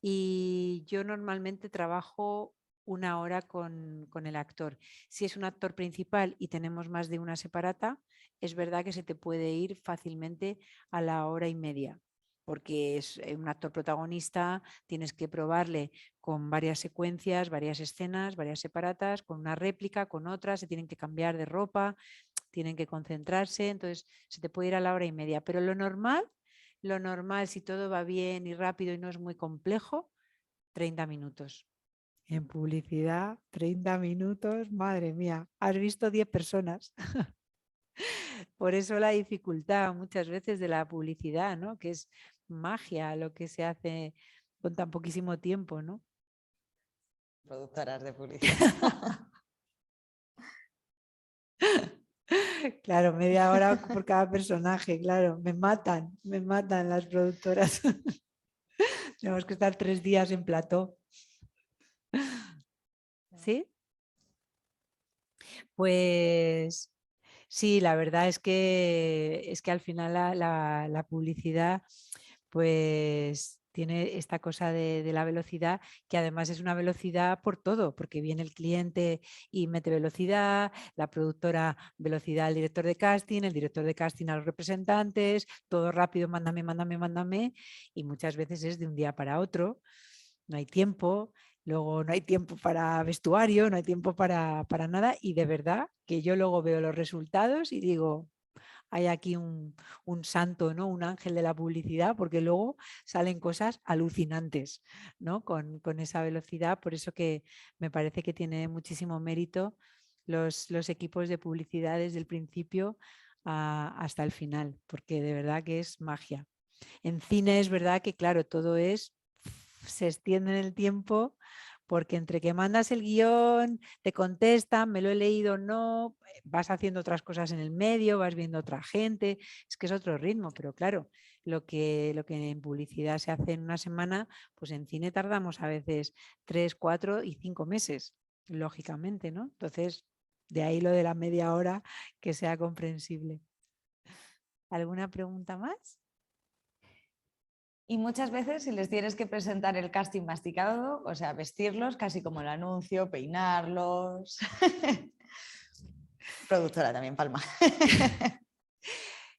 y yo normalmente trabajo una hora con el actor. Si es un actor principal y tenemos más de una separata, es verdad que se te puede ir fácilmente a la hora y media, porque es un actor protagonista, tienes que probarle con varias secuencias, varias escenas, varias separatas, con una réplica, con otra, se tienen que cambiar de ropa, tienen que concentrarse, entonces se te puede ir a la hora y media, pero lo normal, si todo va bien y rápido y no es muy complejo, 30 minutos. En publicidad, 30 minutos, madre mía, has visto 10 personas. Por eso la dificultad muchas veces de la publicidad, ¿no? Que es magia lo que se hace con tan poquísimo tiempo, ¿no? Productoras de publicidad. Claro, media hora por cada personaje, claro, me matan las productoras. Tenemos que estar 3 días en plató. ¿Sí? Pues sí, la verdad es que al final la publicidad pues tiene esta cosa de la velocidad, que además es una velocidad por todo, porque viene el cliente y mete velocidad, la productora velocidad al director de casting, el director de casting a los representantes, todo rápido, mándame, mándame, mándame, y muchas veces es de un día para otro, no hay tiempo. Luego no hay tiempo para vestuario, no hay tiempo para nada y de verdad que yo luego veo los resultados y digo, hay aquí un santo, ¿no? Un ángel de la publicidad, porque luego salen cosas alucinantes, ¿no? Con esa velocidad, por eso que me parece que tiene muchísimo mérito los equipos de publicidad desde el principio hasta el final, porque de verdad que es magia. En cine es verdad que, claro, todo se extiende en el tiempo porque entre que mandas el guión, te contestan, me lo he leído o no, vas haciendo otras cosas en el medio, vas viendo otra gente, es que es otro ritmo, pero claro, lo que en publicidad se hace en una semana, pues en cine tardamos a veces 3, 4 y 5 meses, lógicamente, ¿no? Entonces, de ahí lo de la media hora que sea comprensible. ¿Alguna pregunta más? Y muchas veces si les tienes que presentar el casting masticado, o sea, vestirlos casi como el anuncio, peinarlos. Productora también, Palma.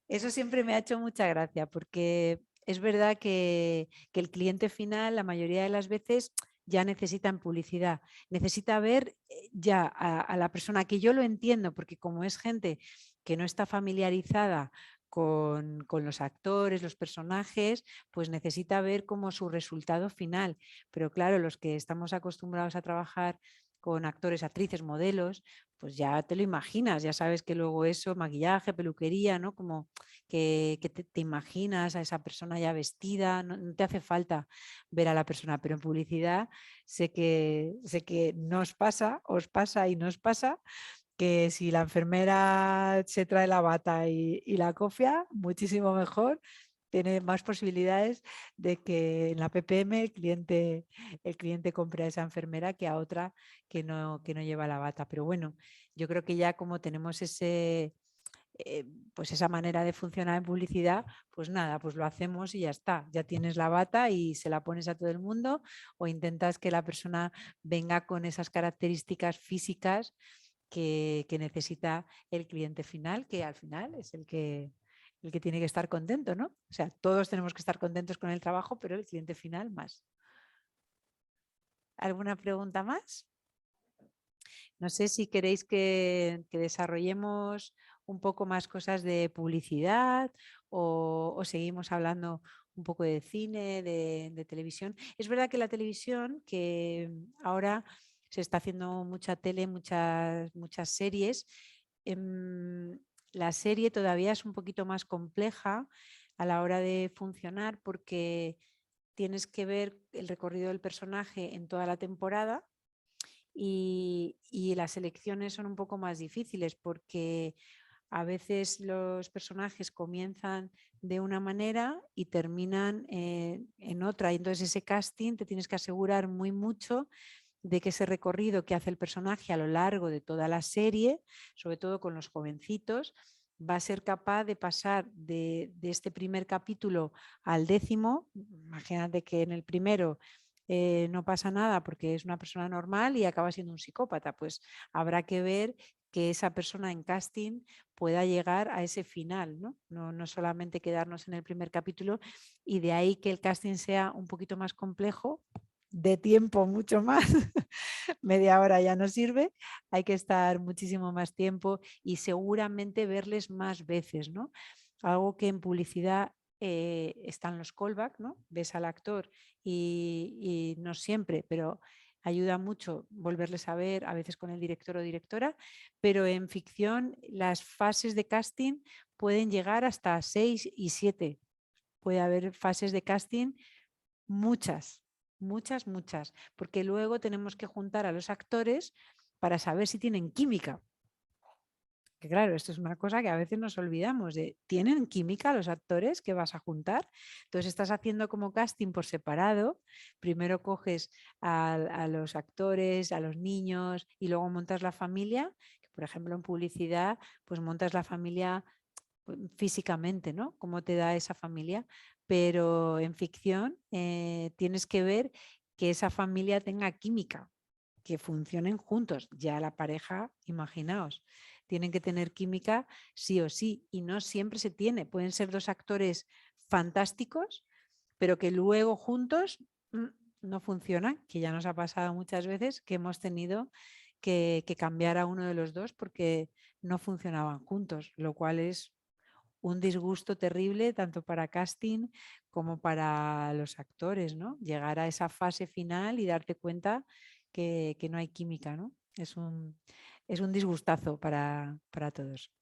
Eso siempre me ha hecho mucha gracia porque es verdad que el cliente final la mayoría de las veces ya necesita en publicidad, necesita ver ya a la persona, que yo lo entiendo porque como es gente que no está familiarizada con los actores, los personajes, pues necesita ver como su resultado final. Pero claro, los que estamos acostumbrados a trabajar con actores, actrices, modelos, pues ya te lo imaginas, ya sabes que luego eso, maquillaje, peluquería, ¿no? Como que te imaginas a esa persona ya vestida, no te hace falta ver a la persona, pero en publicidad sé que os pasa y nos pasa que si la enfermera se trae la bata y la cofia, muchísimo mejor, tiene más posibilidades de que en la PPM el cliente compre a esa enfermera que a otra que no lleva la bata. Pero bueno, yo creo que ya como tenemos pues esa manera de funcionar en publicidad, pues nada, pues lo hacemos y ya está. Ya tienes la bata y se la pones a todo el mundo o intentas que la persona venga con esas características físicas que necesita el cliente final, que al final es el que tiene que estar contento, ¿no? O sea, todos tenemos que estar contentos con el trabajo, pero el cliente final más. ¿Alguna pregunta más? No sé si queréis que desarrollemos un poco más cosas de publicidad o seguimos hablando un poco de cine, de televisión. Es verdad que la televisión, que ahora se está haciendo mucha tele, muchas series, La serie todavía es un poquito más compleja a la hora de funcionar porque tienes que ver el recorrido del personaje en toda la temporada y las elecciones son un poco más difíciles porque a veces los personajes comienzan de una manera y terminan en otra. Y entonces ese casting te tienes que asegurar muy mucho de que ese recorrido que hace el personaje a lo largo de toda la serie, sobre todo con los jovencitos, va a ser capaz de pasar de este primer capítulo al 10º. Imagínate que en el primero no pasa nada porque es una persona normal y acaba siendo un psicópata. Pues habrá que ver que esa persona en casting pueda llegar a ese final, ¿no? No solamente quedarnos en el primer capítulo, y de ahí que el casting sea un poquito más complejo, de tiempo mucho más, media hora ya no sirve, hay que estar muchísimo más tiempo y seguramente verles más veces, ¿no? Algo que en publicidad están los callback, ¿no? Ves al actor y no siempre, pero ayuda mucho volverles a ver, a veces con el director o directora, pero en ficción las fases de casting pueden llegar hasta 6 y 7. Puede haber fases de casting muchas, muchas, porque luego tenemos que juntar a los actores para saber si tienen química. Que claro, esto es una cosa que a veces nos olvidamos de, ¿tienen química los actores que vas a juntar? Entonces estás haciendo como casting por separado, primero coges a los actores, a los niños y luego montas la familia, que por ejemplo en publicidad pues montas la familia físicamente, ¿no? Cómo te da esa familia, pero en ficción tienes que ver que esa familia tenga química, que funcionen juntos. Ya la pareja, imaginaos, tienen que tener química sí o sí, y no siempre se tiene. Pueden ser dos actores fantásticos, pero que luego juntos no funcionan, que ya nos ha pasado muchas veces que hemos tenido que cambiar a uno de los dos porque no funcionaban juntos, lo cual es un disgusto terrible tanto para casting como para los actores, ¿no? Llegar a esa fase final y darte cuenta que no hay química, ¿no? Es un disgustazo para todos.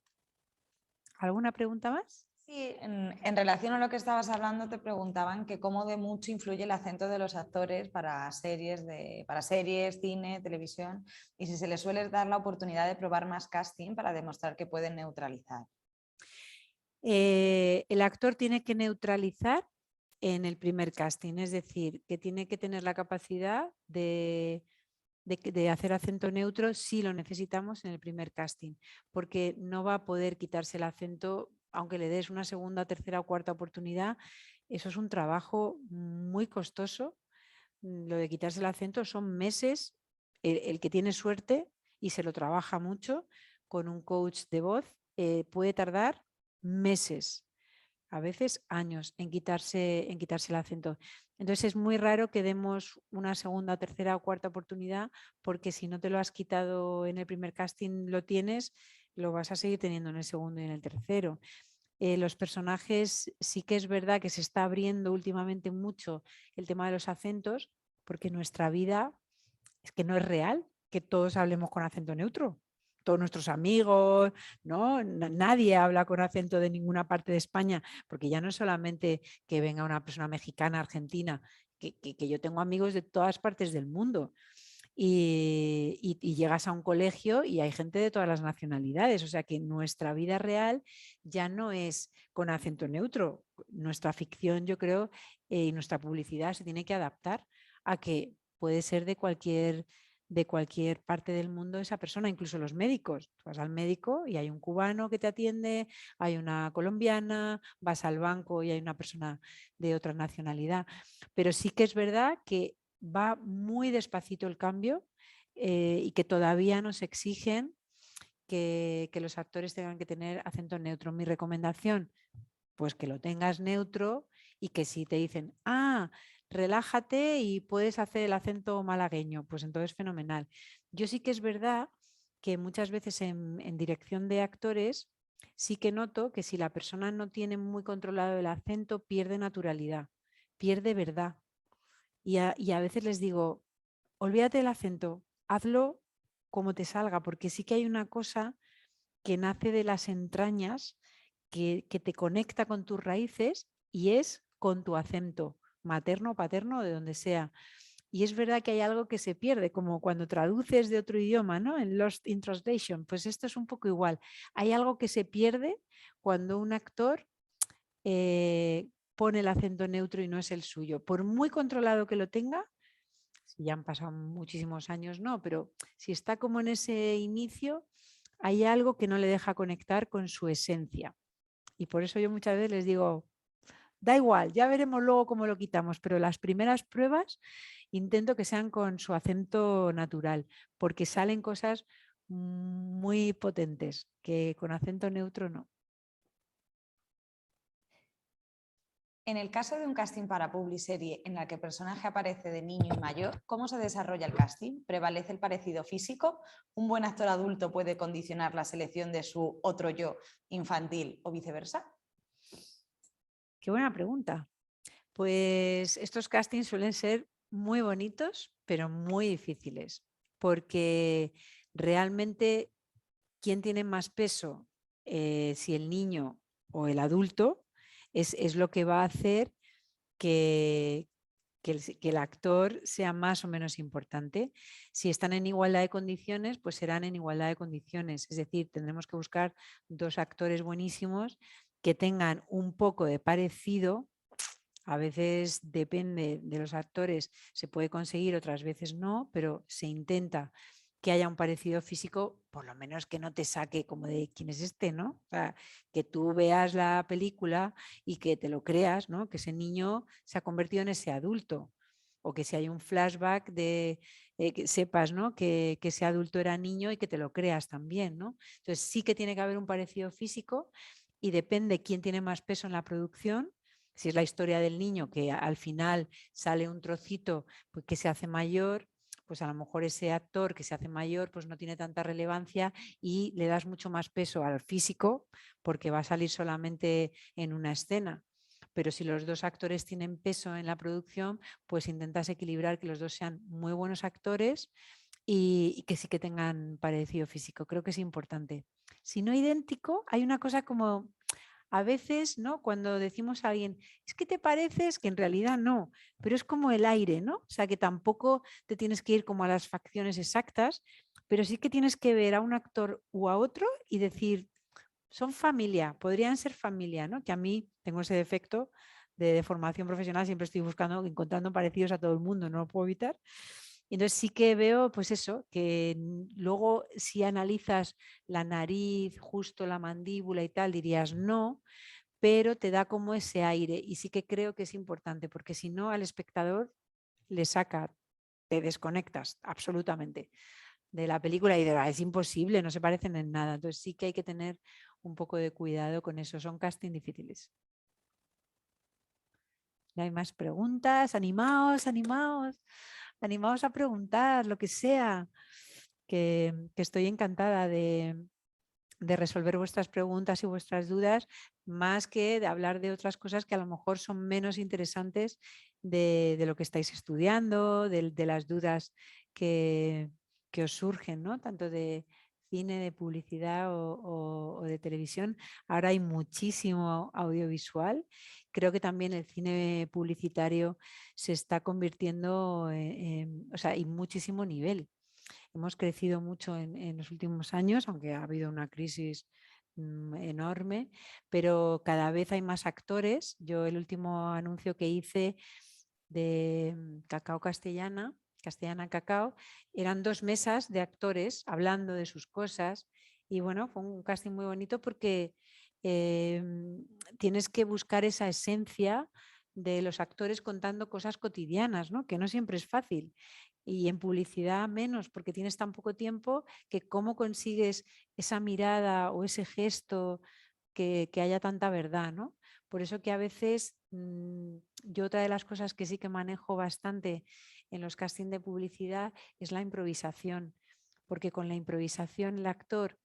¿Alguna pregunta más? Sí, en relación a lo que estabas hablando, te preguntaban que cómo de mucho influye el acento de los actores para series, cine, televisión, y si se les suele dar la oportunidad de probar más casting para demostrar que pueden neutralizar. El actor tiene que neutralizar en el primer casting, es decir, que tiene que tener la capacidad de hacer acento neutro si lo necesitamos en el primer casting, porque no va a poder quitarse el acento aunque le des una segunda, tercera o cuarta oportunidad. Eso es un trabajo muy costoso. Lo de quitarse el acento son meses. El que tiene suerte y se lo trabaja mucho con un coach de voz puede tardar meses, a veces años, en quitarse el acento. Entonces es muy raro que demos una segunda, tercera o cuarta oportunidad, porque si no te lo has quitado en el primer casting, lo tienes, lo vas a seguir teniendo en el segundo y en el tercero. Los personajes, sí que es verdad que se está abriendo últimamente mucho el tema de los acentos, porque nuestra vida es que no es real que todos hablemos con acento neutro. Todos nuestros amigos, ¿no? Nadie habla con acento de ninguna parte de España, porque ya no es solamente que venga una persona mexicana, argentina, que yo tengo amigos de todas partes del mundo. Y llegas a un colegio y hay gente de todas las nacionalidades, o sea que nuestra vida real ya no es con acento neutro. Nuestra ficción, yo creo, y nuestra publicidad se tiene que adaptar a que puede ser de cualquier parte del mundo esa persona, incluso los médicos. Tú vas al médico y hay un cubano que te atiende, hay una colombiana, vas al banco y hay una persona de otra nacionalidad. Pero sí que es verdad que va muy despacito el cambio y que todavía nos exigen que los actores tengan que tener acento neutro. Mi recomendación, pues que lo tengas neutro y que si te dicen, relájate y puedes hacer el acento malagueño, pues entonces fenomenal. Yo sí que es verdad que muchas veces en dirección de actores sí que noto que si la persona no tiene muy controlado el acento, pierde naturalidad, pierde verdad. Y a veces les digo, olvídate del acento, hazlo como te salga, porque sí que hay una cosa que nace de las entrañas, que te conecta con tus raíces y es con tu acento materno, paterno, de donde sea. Y es verdad que hay algo que se pierde, como cuando traduces de otro idioma, ¿no? En Lost in Translation, pues esto es un poco igual. Hay algo que se pierde cuando un actor pone el acento neutro y no es el suyo. Por muy controlado que lo tenga, si ya han pasado muchísimos años, no, pero si está como en ese inicio, hay algo que no le deja conectar con su esencia. Y por eso yo muchas veces les digo, da igual, ya veremos luego cómo lo quitamos, pero las primeras pruebas intento que sean con su acento natural, porque salen cosas muy potentes, que con acento neutro no. En el caso de un casting para publiserie en la que el personaje aparece de niño y mayor, ¿cómo se desarrolla el casting? ¿Prevalece el parecido físico? ¿Un buen actor adulto puede condicionar la selección de su otro yo infantil o viceversa? Qué buena pregunta. Pues estos castings suelen ser muy bonitos, pero muy difíciles, porque realmente quién tiene más peso, si el niño o el adulto, es lo que va a hacer que el actor sea más o menos importante. Si están en igualdad de condiciones, pues serán en igualdad de condiciones. Es decir, tendremos que buscar dos actores buenísimos que tengan un poco de parecido. A veces depende de los actores, se puede conseguir, otras veces no, pero se intenta que haya un parecido físico, por lo menos que no te saque como de quién es este, ¿no? O sea, que tú veas la película y que te lo creas, ¿no? Que ese niño se ha convertido en ese adulto. O que si hay un flashback de que sepas, ¿no? Que ese adulto era niño y que te lo creas también, ¿no? Entonces sí que tiene que haber un parecido físico y depende quién tiene más peso en la producción. Si es la historia del niño que al final sale un trocito pues, que se hace mayor, pues a lo mejor ese actor que se hace mayor pues no tiene tanta relevancia y le das mucho más peso al físico porque va a salir solamente en una escena. Pero si los dos actores tienen peso en la producción, pues intentas equilibrar que los dos sean muy buenos actores y que sí que tengan parecido físico. Creo que es importante. Si no idéntico, hay una cosa como a veces, ¿no? Cuando decimos a alguien, es que te pareces, que en realidad no, pero es como el aire, ¿no? O sea, que tampoco te tienes que ir como a las facciones exactas, pero sí que tienes que ver a un actor u a otro y decir, son familia, podrían ser familia, ¿no? Que a mí tengo ese defecto de formación profesional, siempre estoy buscando, encontrando parecidos a todo el mundo, no lo puedo evitar. Y entonces sí que veo, pues eso, que luego si analizas la nariz, justo la mandíbula y tal, dirías no, pero te da como ese aire y sí que creo que es importante, porque si no al espectador le saca, te desconectas absolutamente de la película y de es imposible, no se parecen en nada. Entonces sí que hay que tener un poco de cuidado con eso, son casting difíciles. ¿No hay más preguntas? Animaos, animaos, animaos a preguntar lo que sea, que estoy encantada de resolver vuestras preguntas y vuestras dudas, más que de hablar de otras cosas que a lo mejor son menos interesantes de lo que estáis estudiando, de las dudas que os surgen, ¿no? Tanto de cine, de publicidad o de televisión. Ahora hay muchísimo audiovisual. Creo que también el cine publicitario se está convirtiendo o sea, hay muchísimo nivel. Hemos crecido mucho en los últimos años, aunque ha habido una crisis enorme, pero cada vez hay más actores. Yo el último anuncio que hice de Cacao Castellana Cacao, eran 2 mesas de actores hablando de sus cosas y bueno, fue un casting muy bonito porque tienes que buscar esa esencia de los actores contando cosas cotidianas, ¿no? Que no siempre es fácil. Y en publicidad menos, porque tienes tan poco tiempo que cómo consigues esa mirada o ese gesto que haya tanta verdad, ¿no? Por eso que a veces yo otra de las cosas que sí que manejo bastante en los castings de publicidad es la improvisación, porque con la improvisación el actor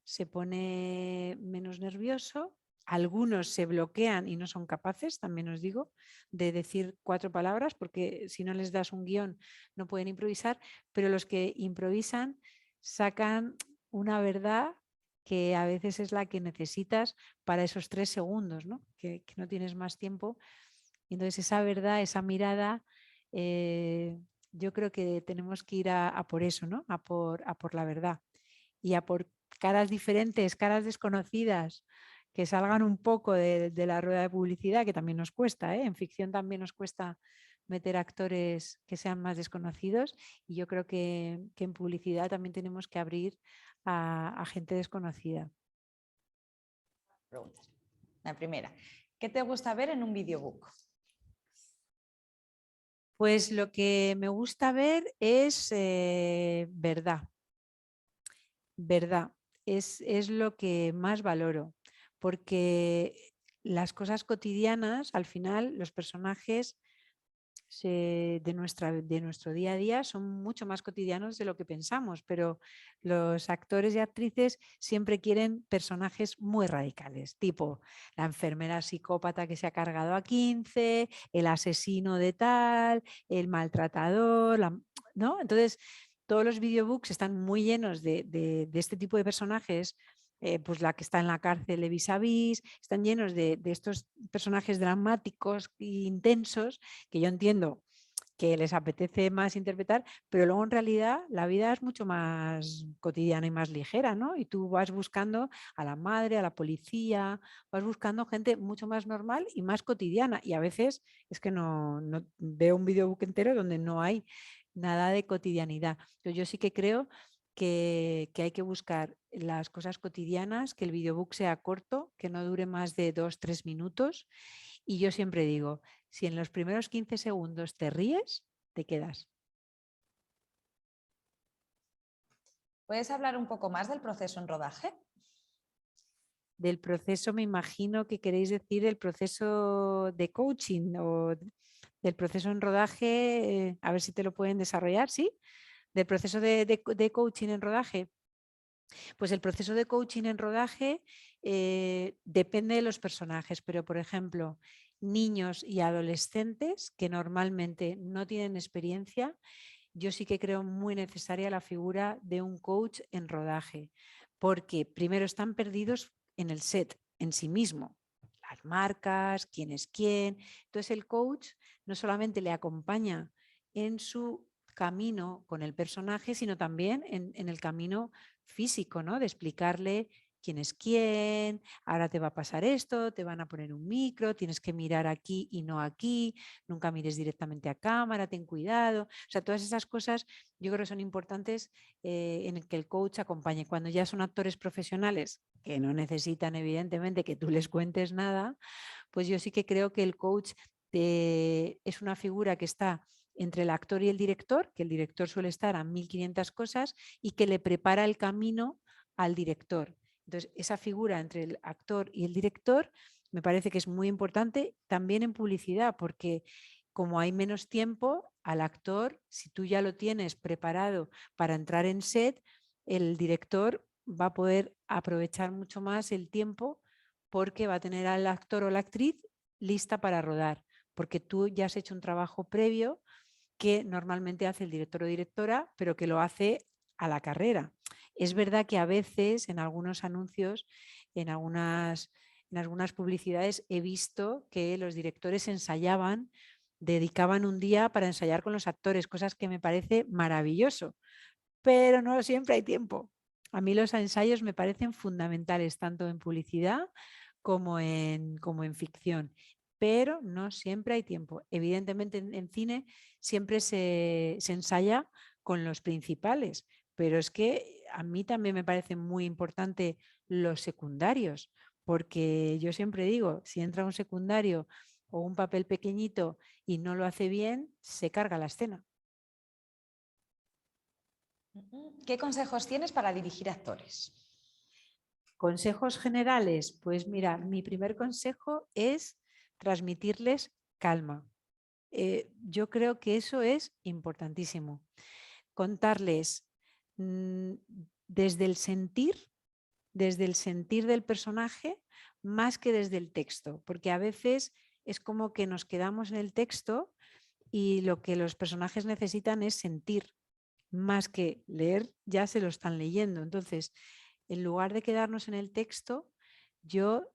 se pone menos nervioso, algunos se bloquean y no son capaces, también os digo, de decir 4 palabras, porque si no les das un guión no pueden improvisar, pero los que improvisan sacan una verdad que a veces es la que necesitas para esos 3 segundos, ¿no? Que no tienes más tiempo. Y entonces esa verdad, esa mirada, yo creo que tenemos que ir a por eso, ¿no? A por la verdad y a por caras diferentes, caras desconocidas, que salgan un poco de la rueda de publicidad, que también nos cuesta, ¿eh? En ficción también nos cuesta meter actores que sean más desconocidos, y yo creo que en publicidad también tenemos que abrir a gente desconocida. Preguntas. La primera, ¿qué te gusta ver en un videobook? Pues lo que me gusta ver es verdad. Verdad, es lo que más valoro, porque las cosas cotidianas, al final, los personajes de nuestro día a día son mucho más cotidianos de lo que pensamos, pero los actores y actrices siempre quieren personajes muy radicales, tipo la enfermera psicópata que se ha cargado a 15, el asesino de tal, el maltratador, ¿no? Entonces, todos los videobooks están muy llenos de este tipo de personajes. Pues la que está en la cárcel de vis a vis, están llenos de estos personajes dramáticos e intensos que yo entiendo que les apetece más interpretar, pero luego en realidad la vida es mucho más cotidiana y más ligera, ¿no? Y tú vas buscando a la madre, a la policía, vas buscando gente mucho más normal y más cotidiana, y a veces es que no veo un videobook entero donde no hay nada de cotidianidad. Entonces, yo sí que creo que hay que buscar las cosas cotidianas, que el videobook sea corto, que no dure más de 2-3 minutos. Y yo siempre digo, si en los primeros 15 segundos te ríes, te quedas. ¿Puedes hablar un poco más del proceso en rodaje? Del proceso, me imagino que queréis decir el proceso de coaching o del proceso en rodaje, a ver si te lo pueden desarrollar, ¿sí? Del proceso de coaching en rodaje. Pues el proceso de coaching en rodaje depende de los personajes, pero por ejemplo, niños y adolescentes que normalmente no tienen experiencia, yo sí que creo muy necesaria la figura de un coach en rodaje, porque primero están perdidos en el set, en sí mismo, las marcas, quién es quién. Entonces el coach no solamente le acompaña en su camino con el personaje, sino también en el camino físico, ¿no? De explicarle quién es quién, ahora te va a pasar esto, te van a poner un micro, tienes que mirar aquí y no aquí, nunca mires directamente a cámara, ten cuidado. O sea, todas esas cosas yo creo que son importantes en el que el coach acompañe. Cuando ya son actores profesionales que no necesitan evidentemente que tú les cuentes nada, pues yo sí que creo que el coach es una figura que está entre el actor y el director, que el director suele estar a 1500 cosas y que le prepara el camino al director. Entonces, esa figura entre el actor y el director me parece que es muy importante también en publicidad, porque como hay menos tiempo, al actor, si tú ya lo tienes preparado para entrar en set, el director va a poder aprovechar mucho más el tiempo porque va a tener al actor o la actriz lista para rodar, porque tú ya has hecho un trabajo previo que normalmente hace el director o directora, pero que lo hace a la carrera. Es verdad que a veces en algunos anuncios, en algunas publicidades, he visto que los directores ensayaban, dedicaban un día para ensayar con los actores, cosas que me parece maravilloso, pero no siempre hay tiempo. A mí los ensayos me parecen fundamentales, tanto en publicidad como en ficción, pero no siempre hay tiempo. Evidentemente en cine siempre se ensaya con los principales, pero es que a mí también me parece muy importante los secundarios, porque yo siempre digo, si entra un secundario o un papel pequeñito y no lo hace bien, se carga la escena. ¿Qué consejos tienes para dirigir actores? Consejos generales, pues mira, mi primer consejo es transmitirles calma. Yo creo que eso es importantísimo. Contarles desde el sentir del personaje más que desde el texto, porque a veces es como que nos quedamos en el texto y lo que los personajes necesitan es sentir, más que leer, ya se lo están leyendo. Entonces, en lugar de quedarnos en el texto, yo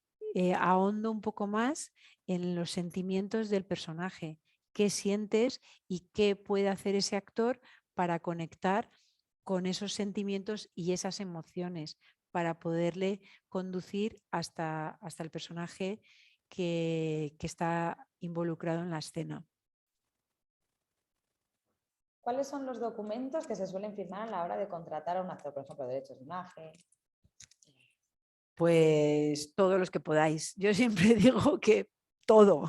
ahondo un poco más en los sentimientos del personaje, qué sientes y qué puede hacer ese actor para conectar con esos sentimientos y esas emociones, para poderle conducir hasta el personaje que está involucrado en la escena. ¿Cuáles son los documentos que se suelen firmar a la hora de contratar a un actor? Por ejemplo, derechos de imagen. Pues todos los que podáis. Yo siempre digo que todo,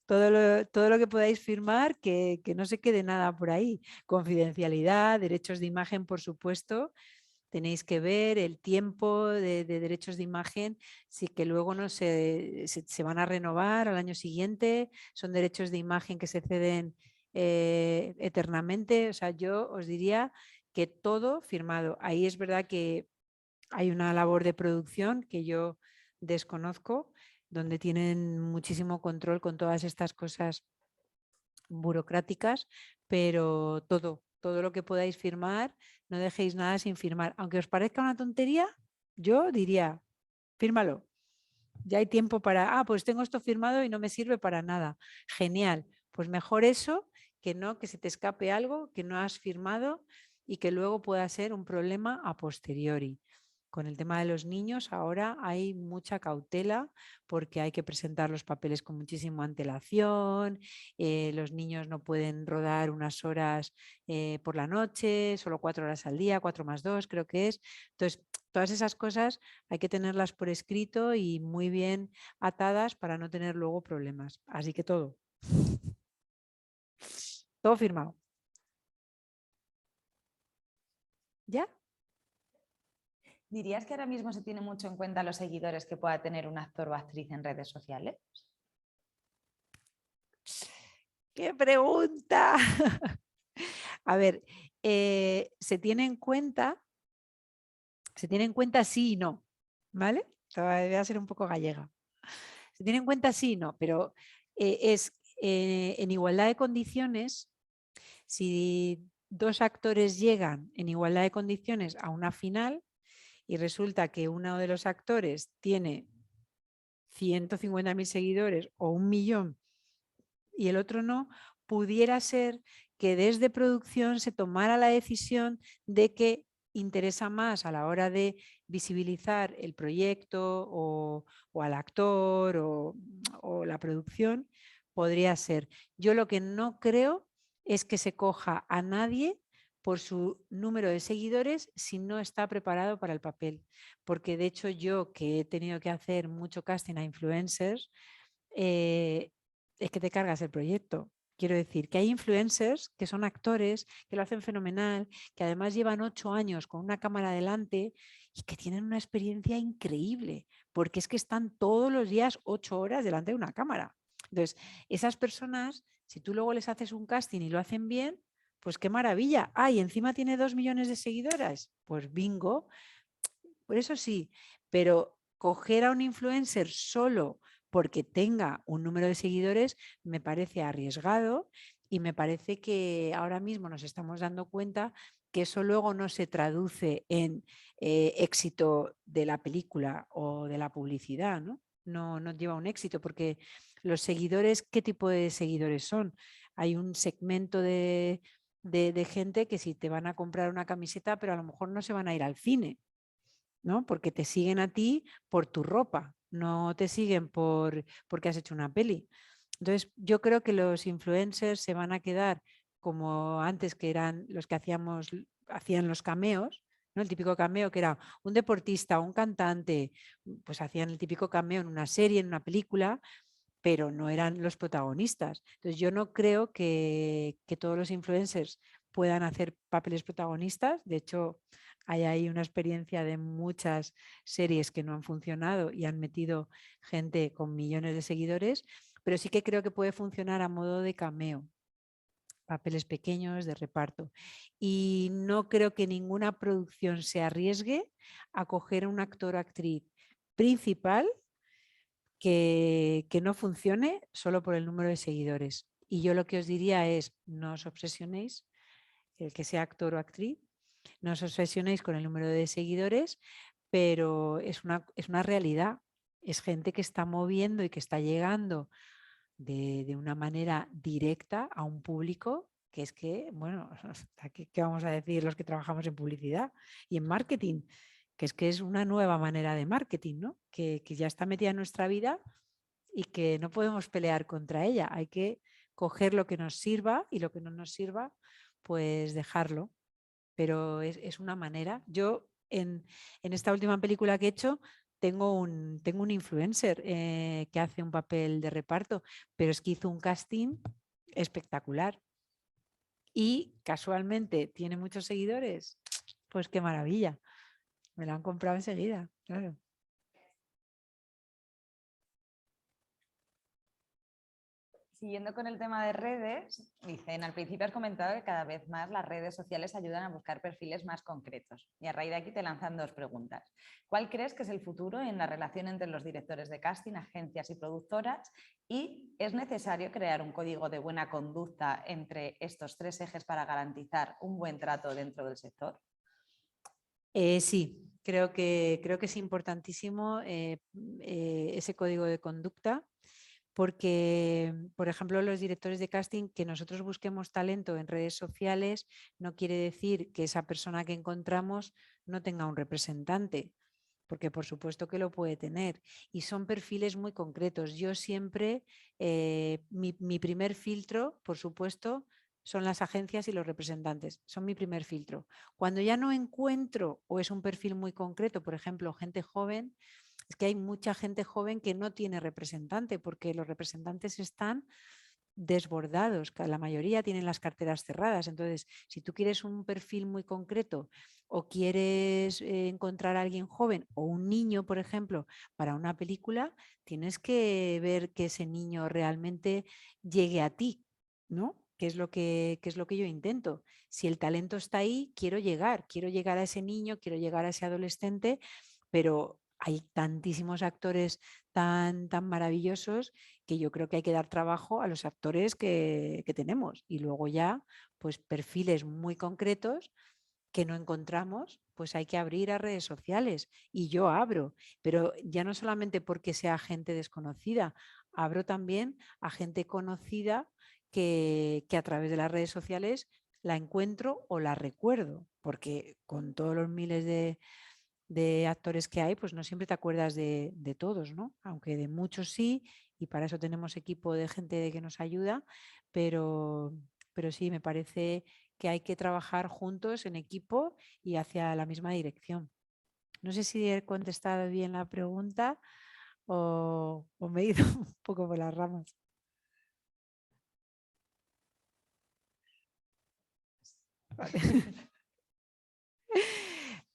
todo lo que podáis firmar, que no se quede nada por ahí. Confidencialidad, derechos de imagen, por supuesto. Tenéis que ver el tiempo de derechos de imagen, sí que luego no se van a renovar al año siguiente, son derechos de imagen que se ceden eternamente. O sea, yo os diría que todo firmado. Ahí es verdad que hay una labor de producción que yo desconozco, donde tienen muchísimo control con todas estas cosas burocráticas, pero todo lo que podáis firmar, no dejéis nada sin firmar. Aunque os parezca una tontería, yo diría, fírmalo. Ya hay tiempo para, pues tengo esto firmado y no me sirve para nada. Genial, pues mejor eso que no, que se te escape algo que no has firmado y que luego pueda ser un problema a posteriori. Con el tema de los niños ahora hay mucha cautela porque hay que presentar los papeles con muchísima antelación, los niños no pueden rodar unas horas por la noche, solo 4 horas al día, 4 más 2 creo que es. Entonces, todas esas cosas hay que tenerlas por escrito y muy bien atadas para no tener luego problemas. Así que todo. Todo firmado. ¿Ya? ¿Dirías que ahora mismo se tiene mucho en cuenta los seguidores que pueda tener un actor o actriz en redes sociales? ¡Qué pregunta! A ver, se tiene en cuenta sí y no, ¿vale? Voy a ser un poco gallega. Se tiene en cuenta sí y no, pero es en igualdad de condiciones, si 2 actores llegan en igualdad de condiciones a una final y resulta que uno de los actores tiene 150.000 seguidores o 1 millón y el otro no, pudiera ser que desde producción se tomara la decisión de que interesa más a la hora de visibilizar el proyecto o al actor o la producción, podría ser. Yo lo que no creo es que se coja a nadie por su número de seguidores si no está preparado para el papel. Porque de hecho yo, que he tenido que hacer mucho casting a influencers, es que te cargas el proyecto. Quiero decir que hay influencers que son actores, que lo hacen fenomenal, que además llevan 8 años con una cámara delante y que tienen una experiencia increíble, porque es que están todos los días 8 horas delante de una cámara. Entonces, esas personas, si tú luego les haces un casting y lo hacen bien, pues qué maravilla. Y encima tiene 2 millones de seguidoras. Pues bingo. Por eso sí, pero coger a un influencer solo porque tenga un número de seguidores me parece arriesgado y me parece que ahora mismo nos estamos dando cuenta que eso luego no se traduce en éxito de la película o de la publicidad, ¿no? No lleva un éxito porque los seguidores, ¿qué tipo de seguidores son? Hay un segmento de gente que si te van a comprar una camiseta, pero a lo mejor no se van a ir al cine, ¿no? Porque te siguen a ti por tu ropa, no te siguen porque has hecho una peli. Entonces, yo creo que los influencers se van a quedar como antes, que eran los que hacían los cameos, ¿no? El típico cameo que era un deportista, un cantante, pues hacían el típico cameo en una serie, en una película, pero no eran los protagonistas. Entonces, yo no creo que todos los influencers puedan hacer papeles protagonistas. De hecho, hay ahí una experiencia de muchas series que no han funcionado y han metido gente con millones de seguidores, pero sí que creo que puede funcionar a modo de cameo, papeles pequeños de reparto. Y no creo que ninguna producción se arriesgue a coger a un actor o actriz principal que no funcione solo por el número de seguidores. Y yo lo que os diría es, no os obsesionéis, el que sea actor o actriz, No os obsesionéis con el número de seguidores, pero es una realidad. Es gente que está moviendo y que está llegando de una manera directa a un público que es que, bueno, ¿qué vamos a decir los que trabajamos en publicidad y en marketing? Que es una nueva manera de marketing, ¿no? Que ya está metida en nuestra vida y que no podemos pelear contra ella. Hay que coger lo que nos sirva y lo que no nos sirva, pues dejarlo. Pero es una manera. Yo en esta última película que he hecho tengo un influencer que hace un papel de reparto, pero es que hizo un casting espectacular y casualmente tiene muchos seguidores. Pues qué maravilla. Me lo han comprado enseguida, claro. Siguiendo con el tema de redes, dicen, al principio has comentado que cada vez más las redes sociales ayudan a buscar perfiles más concretos. Y a raíz de aquí te lanzan dos preguntas. ¿Cuál crees que es el futuro en la relación entre los directores de casting, agencias y productoras? ¿Y es necesario crear un código de buena conducta entre estos tres ejes para garantizar un buen trato dentro del sector? Sí, creo que es importantísimo ese código de conducta. Porque, por ejemplo, los directores de casting, que nosotros busquemos talento en redes sociales, no quiere decir que esa persona que encontramos no tenga un representante, porque por supuesto que lo puede tener. Y son perfiles muy concretos. Yo siempre, mi primer filtro, por supuesto, son las agencias y los representantes. Son mi primer filtro. Cuando ya no encuentro o es un perfil muy concreto, por ejemplo, gente joven, es que hay mucha gente joven que no tiene representante porque los representantes están desbordados, la mayoría tienen las carteras cerradas. Entonces, si tú quieres un perfil muy concreto o quieres encontrar a alguien joven o un niño, por ejemplo, para una película, tienes que ver que ese niño realmente llegue a ti, ¿no? ¿Qué es lo que yo intento? Si el talento está ahí, quiero llegar a ese niño, quiero llegar a ese adolescente, pero hay tantísimos actores tan maravillosos que yo creo que hay que dar trabajo a los actores que tenemos y luego ya pues perfiles muy concretos que no encontramos, pues hay que abrir a redes sociales y yo abro, pero ya no solamente porque sea gente desconocida, abro también a gente conocida que a través de las redes sociales la encuentro o la recuerdo, porque con todos los miles de actores que hay, pues no siempre te acuerdas de todos, ¿no? Aunque de muchos sí, y para eso tenemos equipo de gente que nos ayuda, pero sí, me parece que hay que trabajar juntos en equipo y hacia la misma dirección. No sé si he contestado bien la pregunta o me he ido un poco por las ramas. Vale.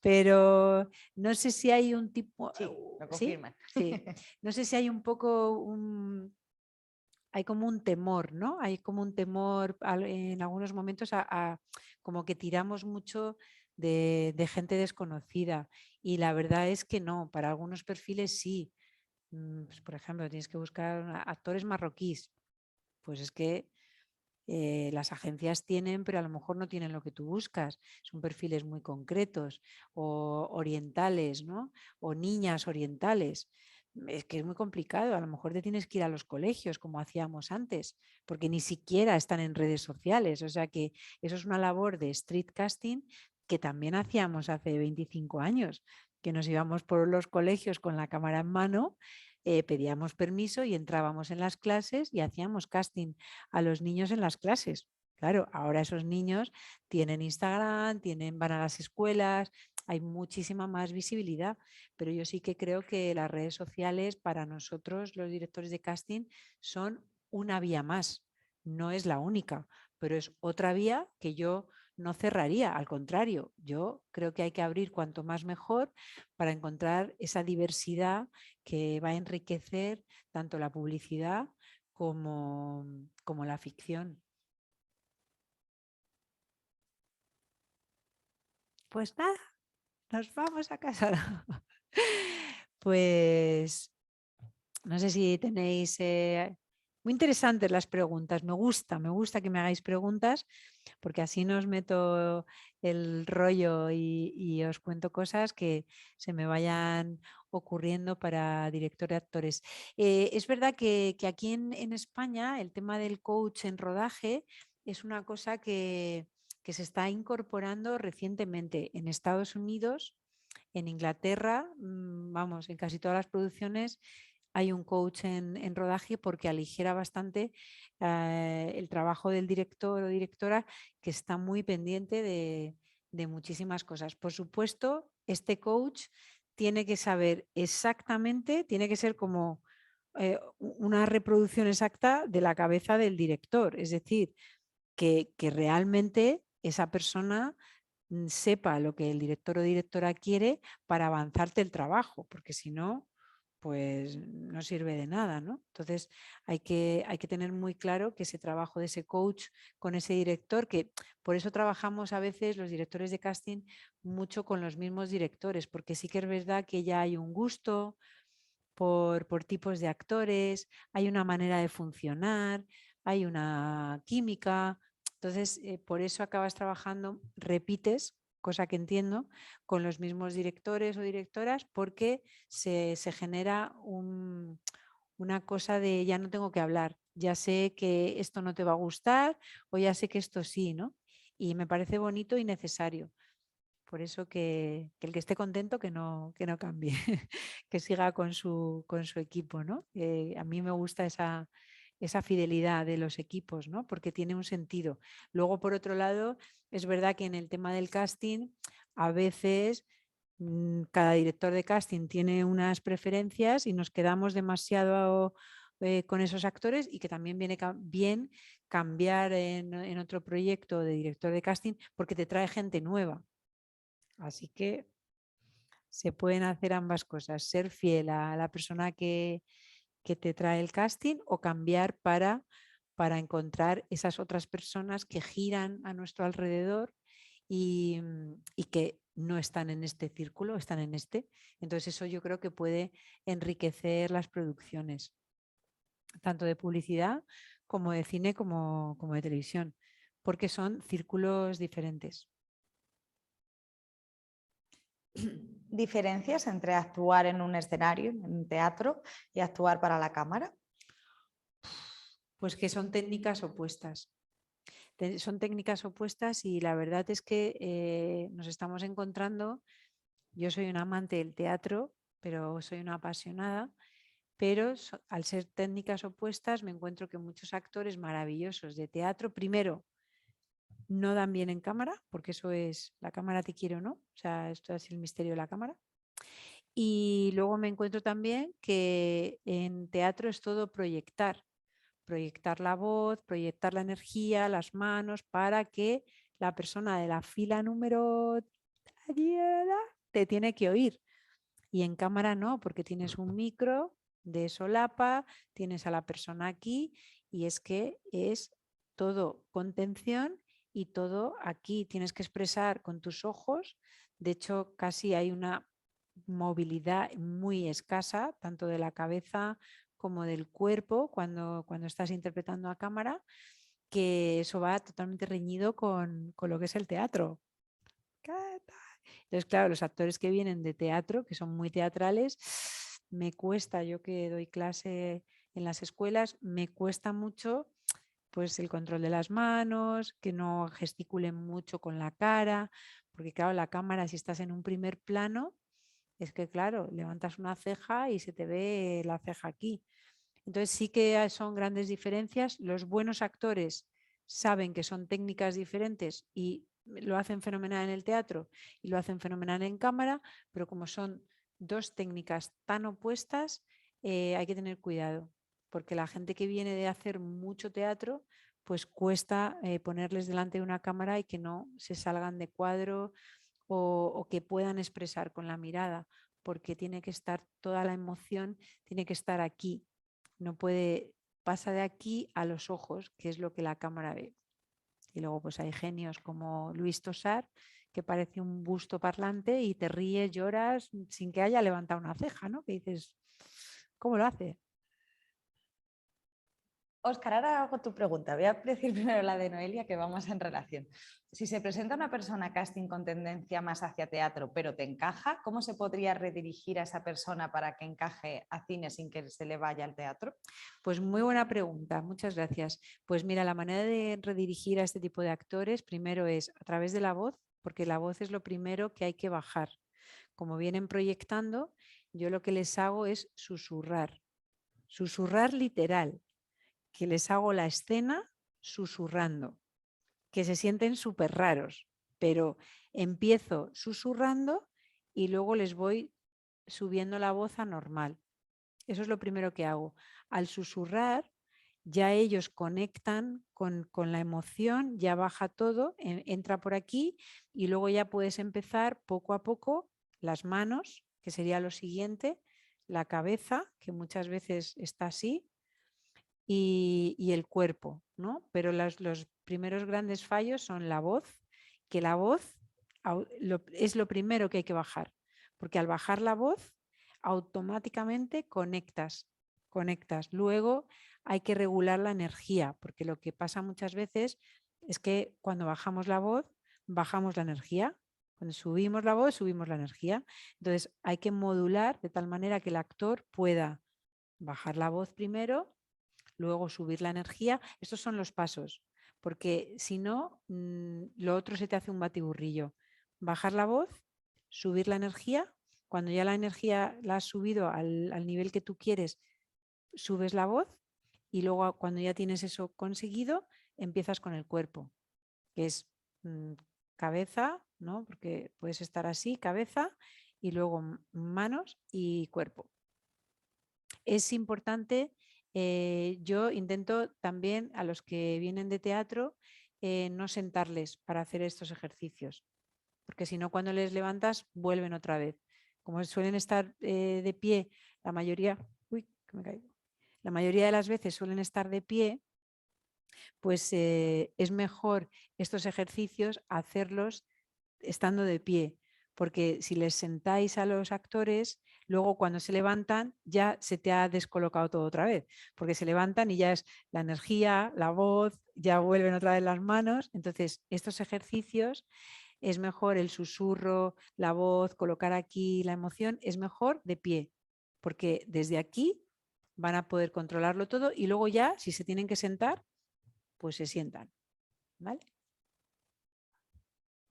Pero no sé si hay un tipo... Sí, lo ¿Sí? confirman. Sí. No sé si hay un poco hay como un temor, ¿no? Hay como un temor en algunos momentos como que tiramos mucho de gente desconocida y la verdad es que no, para algunos perfiles sí. Pues, por ejemplo, tienes que buscar actores marroquíes, pues es que las agencias tienen, pero a lo mejor no tienen lo que tú buscas. Son perfiles muy concretos o orientales, ¿no? O niñas orientales. Es que es muy complicado. A lo mejor te tienes que ir a los colegios como hacíamos antes, porque ni siquiera están en redes sociales. O sea que eso es una labor de street casting que también hacíamos hace 25 años, que nos íbamos por los colegios con la cámara en mano, pedíamos permiso y entrábamos en las clases y hacíamos casting a los niños en las clases. Claro, ahora esos niños tienen Instagram, van a las escuelas, hay muchísima más visibilidad, pero yo sí que creo que las redes sociales para nosotros, los directores de casting, son una vía más. No es la única, pero es otra vía que yo no cerraría, al contrario, yo creo que hay que abrir cuanto más mejor para encontrar esa diversidad que va a enriquecer tanto la publicidad como la ficción. Pues nada, nos vamos a casa. Pues no sé si tenéis muy interesantes las preguntas. Me gusta que me hagáis preguntas porque así no os meto el rollo y os cuento cosas que se me vayan ocurriendo para director de actores. Es verdad que aquí en España el tema del coach en rodaje es una cosa que se está incorporando recientemente. En Estados Unidos, en Inglaterra, vamos, en casi todas las producciones hay un coach en rodaje porque aligera bastante el trabajo del director o directora, que está muy pendiente de muchísimas cosas. Por supuesto, este coach tiene que saber exactamente, tiene que ser como una reproducción exacta de la cabeza del director, es decir, que realmente esa persona sepa lo que el director o directora quiere para avanzarte el trabajo, porque si no, pues no sirve de nada, ¿no? Entonces hay que tener muy claro que ese trabajo de ese coach con ese director, que por eso trabajamos a veces los directores de casting mucho con los mismos directores, porque sí que es verdad que ya hay un gusto por tipos de actores, hay una manera de funcionar, hay una química. Entonces, por eso acabas trabajando, repites, cosa que entiendo, con los mismos directores o directoras, porque se genera una cosa de ya no tengo que hablar, ya sé que esto no te va a gustar o ya sé que esto sí, ¿no? Y me parece bonito y necesario. Por eso que el que esté contento que no cambie, que siga con su equipo, ¿no? A mí me gusta esa fidelidad de los equipos, ¿no? Porque tiene un sentido. Luego, por otro lado, es verdad que en el tema del casting, a veces cada director de casting tiene unas preferencias y nos quedamos demasiado con esos actores, y que también viene bien cambiar en otro proyecto de director de casting porque te trae gente nueva. Así que se pueden hacer ambas cosas, ser fiel a la persona que te trae el casting o cambiar para encontrar esas otras personas que giran a nuestro alrededor y que no están en este círculo, están en este. Entonces eso yo creo que puede enriquecer las producciones, tanto de publicidad como de cine como de televisión, porque son círculos diferentes. ¿Diferencias entre actuar en un escenario, en un teatro, y actuar para la cámara? Pues que son técnicas opuestas. Son técnicas opuestas y la verdad es que nos estamos encontrando. Yo soy una amante del teatro, pero soy una apasionada, pero al ser técnicas opuestas me encuentro que muchos actores maravillosos de teatro, primero, no dan bien en cámara, porque eso es, la cámara te quiere o no, o sea, esto es el misterio de la cámara. Y luego me encuentro también que en teatro es todo proyectar la voz, proyectar la energía, las manos, para que la persona de la fila número te tiene que oír. Y en cámara no, porque tienes un micro de solapa, tienes a la persona aquí, y es que es todo contención y todo aquí. Tienes que expresar con tus ojos. De hecho, casi hay una movilidad muy escasa, tanto de la cabeza como del cuerpo, cuando estás interpretando a cámara, que eso va totalmente reñido con lo que es el teatro. Entonces, claro, los actores que vienen de teatro, que son muy teatrales, me cuesta, yo que doy clase en las escuelas, me cuesta mucho pues el control de las manos, que no gesticulen mucho con la cara, porque claro, la cámara, si estás en un primer plano, es que claro, levantas una ceja y se te ve la ceja aquí. Entonces sí que son grandes diferencias. Los buenos actores saben que son técnicas diferentes y lo hacen fenomenal en el teatro y lo hacen fenomenal en cámara, pero como son dos técnicas tan opuestas, hay que tener cuidado, porque la gente que viene de hacer mucho teatro, pues cuesta ponerles delante de una cámara y que no se salgan de cuadro o que puedan expresar con la mirada, porque tiene que estar toda la emoción, tiene que estar aquí. No puede, pasa de aquí a los ojos, que es lo que la cámara ve. Y luego pues hay genios como Luis Tosar, que parece un busto parlante y te ríes, lloras sin que haya levantado una ceja, ¿no? Que dices, ¿cómo lo hace? Óscar, ahora hago tu pregunta. Voy a decir primero la de Noelia, que vamos en relación. Si se presenta una persona casting con tendencia más hacia teatro, pero te encaja, ¿cómo se podría redirigir a esa persona para que encaje a cine sin que se le vaya al teatro? Pues muy buena pregunta, muchas gracias. Pues mira, la manera de redirigir a este tipo de actores primero es a través de la voz, porque la voz es lo primero que hay que bajar. Como vienen proyectando, yo lo que les hago es susurrar literal, que les hago la escena susurrando, que se sienten súper raros, pero empiezo susurrando y luego les voy subiendo la voz a normal. Eso es lo primero que hago. Al susurrar, ya ellos conectan con la emoción, ya baja todo, entra por aquí y luego ya puedes empezar poco a poco las manos, que sería lo siguiente, la cabeza, que muchas veces está así, y el cuerpo, ¿no? Pero los primeros grandes fallos son la voz, que la voz es lo primero que hay que bajar, porque al bajar la voz automáticamente conectas. Luego hay que regular la energía, porque lo que pasa muchas veces es que cuando bajamos la voz, bajamos la energía. Cuando subimos la voz, subimos la energía. Entonces hay que modular de tal manera que el actor pueda bajar la voz primero, luego subir la energía. Estos son los pasos, porque si no, lo otro se te hace un batiburrillo. Bajar la voz, subir la energía. Cuando ya la energía la has subido al nivel que tú quieres, subes la voz y luego cuando ya tienes eso conseguido, empiezas con el cuerpo, que es cabeza, ¿no? Porque puedes estar así, cabeza, y luego manos y cuerpo. Es importante, yo intento también a los que vienen de teatro no sentarles para hacer estos ejercicios, porque si no cuando les levantas vuelven otra vez. Como suelen estar de pie, la mayoría, uy, que me caigo. La mayoría de las veces suelen estar de pie, pues es mejor estos ejercicios hacerlos estando de pie, porque si les sentáis a los actores, luego cuando se levantan ya se te ha descolocado todo otra vez, porque se levantan y ya es la energía, la voz, ya vuelven otra vez las manos. Entonces, estos ejercicios es mejor el susurro, la voz, colocar aquí la emoción, es mejor de pie, porque desde aquí van a poder controlarlo todo y luego ya, si se tienen que sentar, pues se sientan, ¿vale?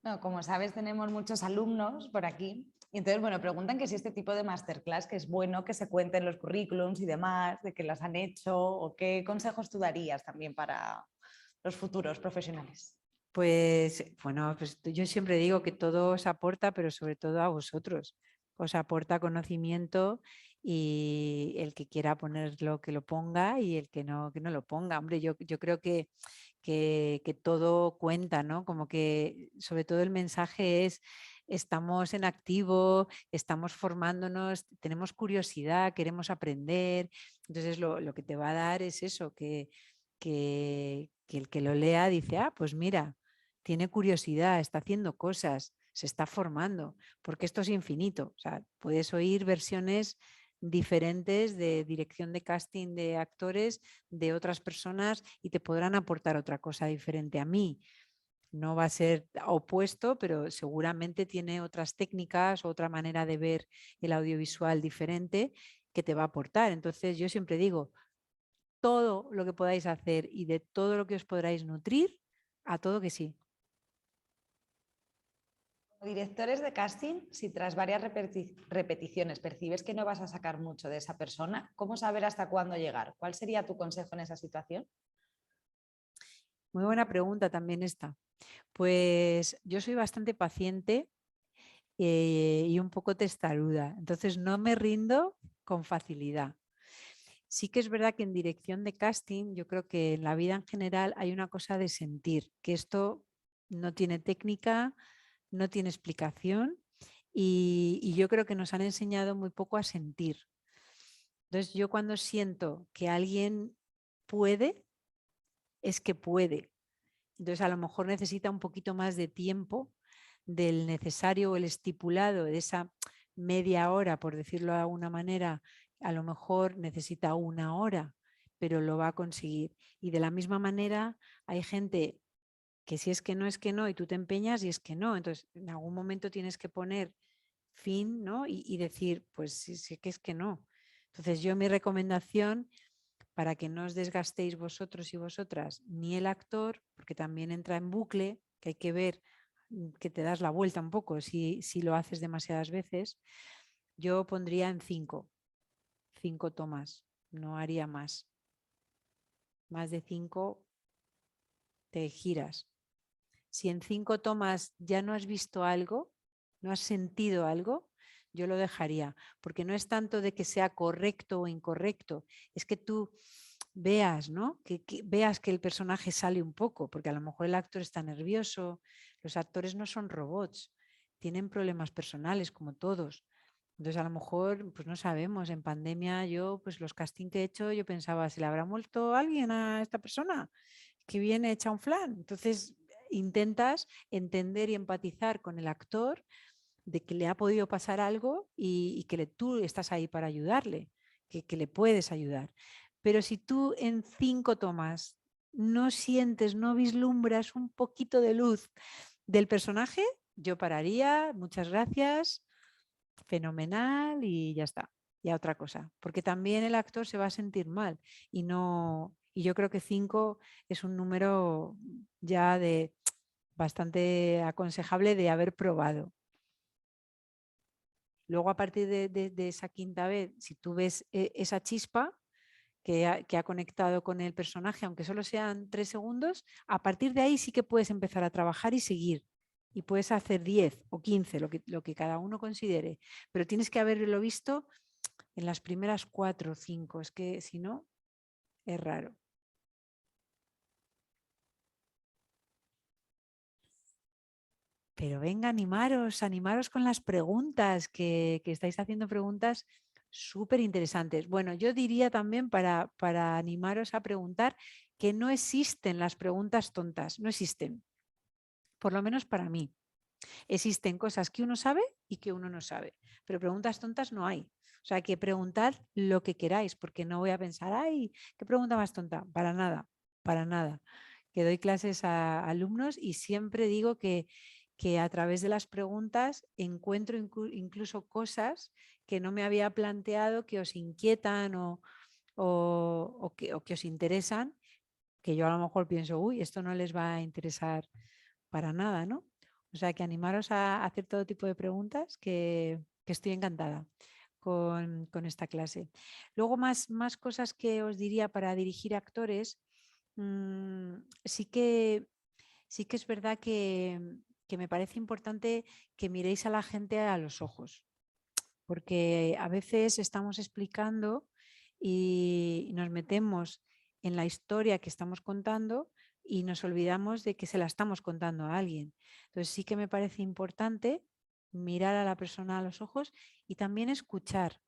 No, como sabes, tenemos muchos alumnos por aquí. Y entonces, bueno, preguntan que si este tipo de masterclass, que es bueno que se cuenten los currículums y demás, de que las han hecho, o qué consejos tú darías también para los futuros profesionales. Pues bueno, pues yo siempre digo que todo os aporta, pero sobre todo a vosotros. Os aporta conocimiento y el que quiera ponerlo que lo ponga y el que no lo ponga. Hombre, yo creo que todo cuenta, ¿no? Como que sobre todo el mensaje es: estamos en activo, estamos formándonos, tenemos curiosidad, queremos aprender. Entonces lo que te va a dar es eso, que el que lo lea dice, ah, pues mira, tiene curiosidad, está haciendo cosas, se está formando, porque esto es infinito. O sea, puedes oír versiones diferentes de dirección de casting de actores de otras personas y te podrán aportar otra cosa diferente a mí. No va a ser opuesto, pero seguramente tiene otras técnicas, otra manera de ver el audiovisual diferente que te va a aportar. Entonces yo siempre digo, todo lo que podáis hacer y de todo lo que os podráis nutrir, a todo que sí. Directores de casting, si tras varias repeticiones percibes que no vas a sacar mucho de esa persona, ¿cómo saber hasta cuándo llegar? ¿Cuál sería tu consejo en esa situación? Muy buena pregunta también esta. Pues yo soy bastante paciente y un poco testaruda, entonces no me rindo con facilidad. Sí que es verdad que en dirección de casting, yo creo que en la vida en general hay una cosa de sentir, que esto no tiene técnica, no tiene explicación y yo creo que nos han enseñado muy poco a sentir. Entonces yo cuando siento que alguien puede, es que puede. Entonces a lo mejor necesita un poquito más de tiempo del necesario o el estipulado de esa media hora, por decirlo de alguna manera, a lo mejor necesita una hora, pero lo va a conseguir. Y de la misma manera hay gente que si es que no, es que no, y tú te empeñas y es que no. Entonces, en algún momento tienes que poner fin, ¿no? Y decir, pues sí que es que no. Entonces, yo mi recomendación, para que no os desgastéis vosotros y vosotras, ni el actor, porque también entra en bucle, que hay que ver que te das la vuelta un poco si lo haces demasiadas veces, yo pondría en 5 tomas, no haría más. Más de 5 te giras. Si en 5 tomas ya no has visto algo, no has sentido algo, yo lo dejaría, porque no es tanto de que sea correcto o incorrecto, es que tú veas, ¿no? Que veas que el personaje sale un poco, porque a lo mejor el actor está nervioso, los actores no son robots, tienen problemas personales como todos. Entonces a lo mejor, pues no sabemos, en pandemia yo, pues los castings que he hecho, yo pensaba, ¿se le habrá muerto alguien a esta persona que viene hecha un flan? Entonces intentas entender y empatizar con el actor de que le ha podido pasar algo y que tú estás ahí para ayudarle, que le puedes ayudar. Pero si tú en 5 tomas no sientes, no vislumbras un poquito de luz del personaje, yo pararía, muchas gracias, fenomenal y ya está. Y a otra cosa, porque también el actor se va a sentir mal y yo creo que 5 es un número ya de bastante aconsejable de haber probado. Luego, a partir de esa quinta vez, si tú ves esa chispa que ha conectado con el personaje, aunque solo sean 3 segundos, a partir de ahí sí que puedes empezar a trabajar y seguir. Y puedes hacer 10 o 15, lo que cada uno considere. Pero tienes que haberlo visto en las primeras 4 o 5. Es que si no, es raro. Pero venga, animaros con las preguntas, que estáis haciendo preguntas súper interesantes. Bueno, yo diría también para animaros a preguntar que no existen las preguntas tontas, no existen, por lo menos para mí. Existen cosas que uno sabe y que uno no sabe, pero preguntas tontas no hay. O sea, que preguntad lo que queráis, porque no voy a pensar, ay, ¿qué pregunta más tonta? Para nada, para nada. Que doy clases a alumnos y siempre digo que a través de las preguntas encuentro incluso cosas que no me había planteado, que os inquietan o que os interesan, que yo a lo mejor pienso, uy, esto no les va a interesar para nada, ¿no? O sea, que animaros a hacer todo tipo de preguntas, que estoy encantada con esta clase. Luego, más cosas que os diría para dirigir actores. Sí que es verdad que me parece importante que miréis a la gente a los ojos, porque a veces estamos explicando y nos metemos en la historia que estamos contando y nos olvidamos de que se la estamos contando a alguien. Entonces sí que me parece importante mirar a la persona a los ojos y también escuchar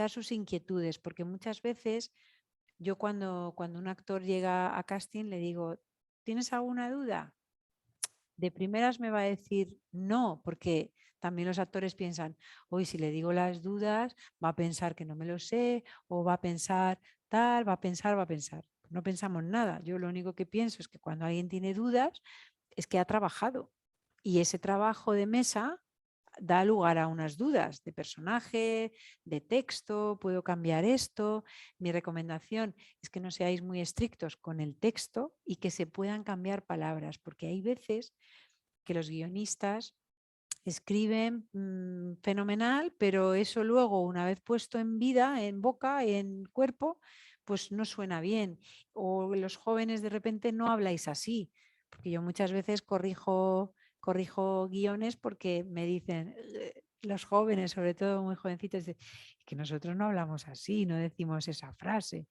sus inquietudes, porque muchas veces yo cuando un actor llega a casting le digo, ¿tienes alguna duda? De primeras me va a decir no, porque también los actores piensan, hoy si le digo las dudas, va a pensar que no me lo sé, o va a pensar tal, va a pensar. No pensamos nada. Yo lo único que pienso es que cuando alguien tiene dudas, es que ha trabajado. Y ese trabajo de mesa da lugar a unas dudas de personaje, de texto, puedo cambiar esto. Mi recomendación es que no seáis muy estrictos con el texto y que se puedan cambiar palabras, porque hay veces que los guionistas escriben fenomenal, pero eso luego, una vez puesto en vida, en boca, en cuerpo, pues no suena bien. O los jóvenes de repente no habláis así, porque yo muchas veces corrijo guiones porque me dicen los jóvenes, sobre todo muy jovencitos, que nosotros no hablamos así, no decimos esa frase.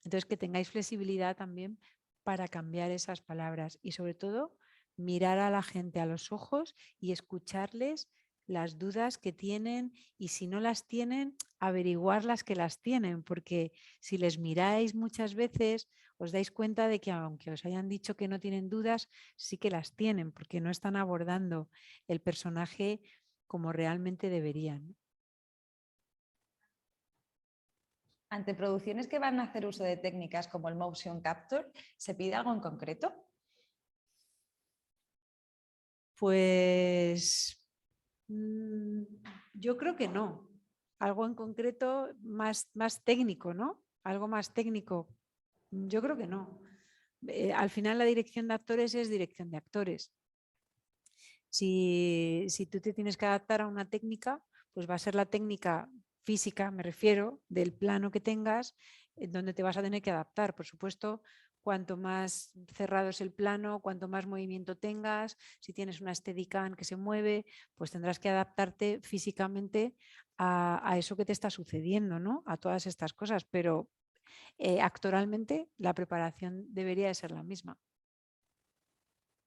Entonces, que tengáis flexibilidad también para cambiar esas palabras y sobre todo mirar a la gente a los ojos y escucharles las dudas que tienen y si no las tienen, averiguar las que las tienen, porque si les miráis muchas veces os dais cuenta de que aunque os hayan dicho que no tienen dudas, sí que las tienen, porque no están abordando el personaje como realmente deberían. Ante producciones que van a hacer uso de técnicas como el motion capture, ¿se pide algo en concreto? Pues yo creo que no. Algo en concreto más técnico, ¿no? Algo más técnico. Yo creo que no. Al final la dirección de actores es dirección de actores. Si tú te tienes que adaptar a una técnica, pues va a ser la técnica física, me refiero, del plano que tengas, donde te vas a tener que adaptar. Por supuesto, cuanto más cerrado es el plano, cuanto más movimiento tengas, si tienes una Steadicam que se mueve, pues tendrás que adaptarte físicamente a eso que te está sucediendo, ¿no? A todas estas cosas, pero actoralmente la preparación debería de ser la misma.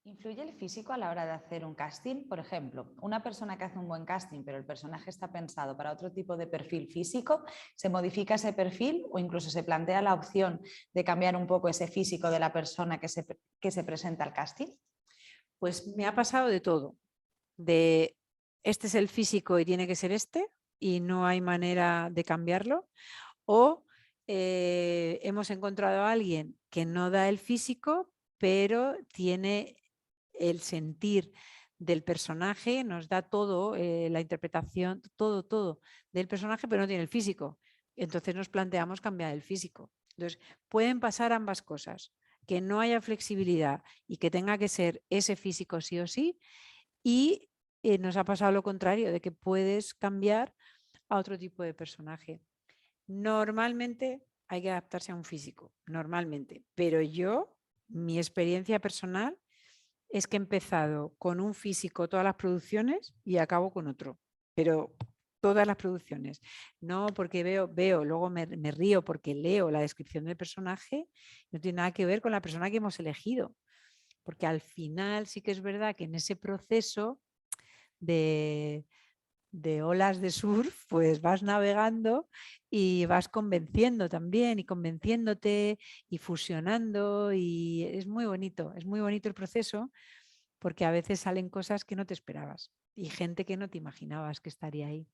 ¿Influye el físico a la hora de hacer un casting? Por ejemplo, una persona que hace un buen casting, pero el personaje está pensado para otro tipo de perfil físico, ¿se modifica ese perfil o incluso se plantea la opción de cambiar un poco ese físico de la persona que se presenta al casting? Pues me ha pasado de todo. De este es el físico y tiene que ser este y no hay manera de cambiarlo. O hemos encontrado a alguien que no da el físico, pero tiene el sentir del personaje, nos da todo, la interpretación, todo del personaje, pero no tiene el físico. Entonces nos planteamos cambiar el físico. Entonces pueden pasar ambas cosas, que no haya flexibilidad y que tenga que ser ese físico sí o sí, y nos ha pasado lo contrario, de que puedes cambiar a otro tipo de personaje. Normalmente hay que adaptarse a un físico, normalmente, pero mi experiencia personal es que he empezado con un físico todas las producciones y acabo con otro, pero todas las producciones. No porque veo, luego me río porque leo la descripción del personaje, no tiene nada que ver con la persona que hemos elegido, porque al final sí que es verdad que en ese proceso de olas de surf, pues vas navegando y vas convenciendo también y convenciéndote y fusionando, y es muy bonito el proceso, porque a veces salen cosas que no te esperabas y gente que no te imaginabas que estaría ahí.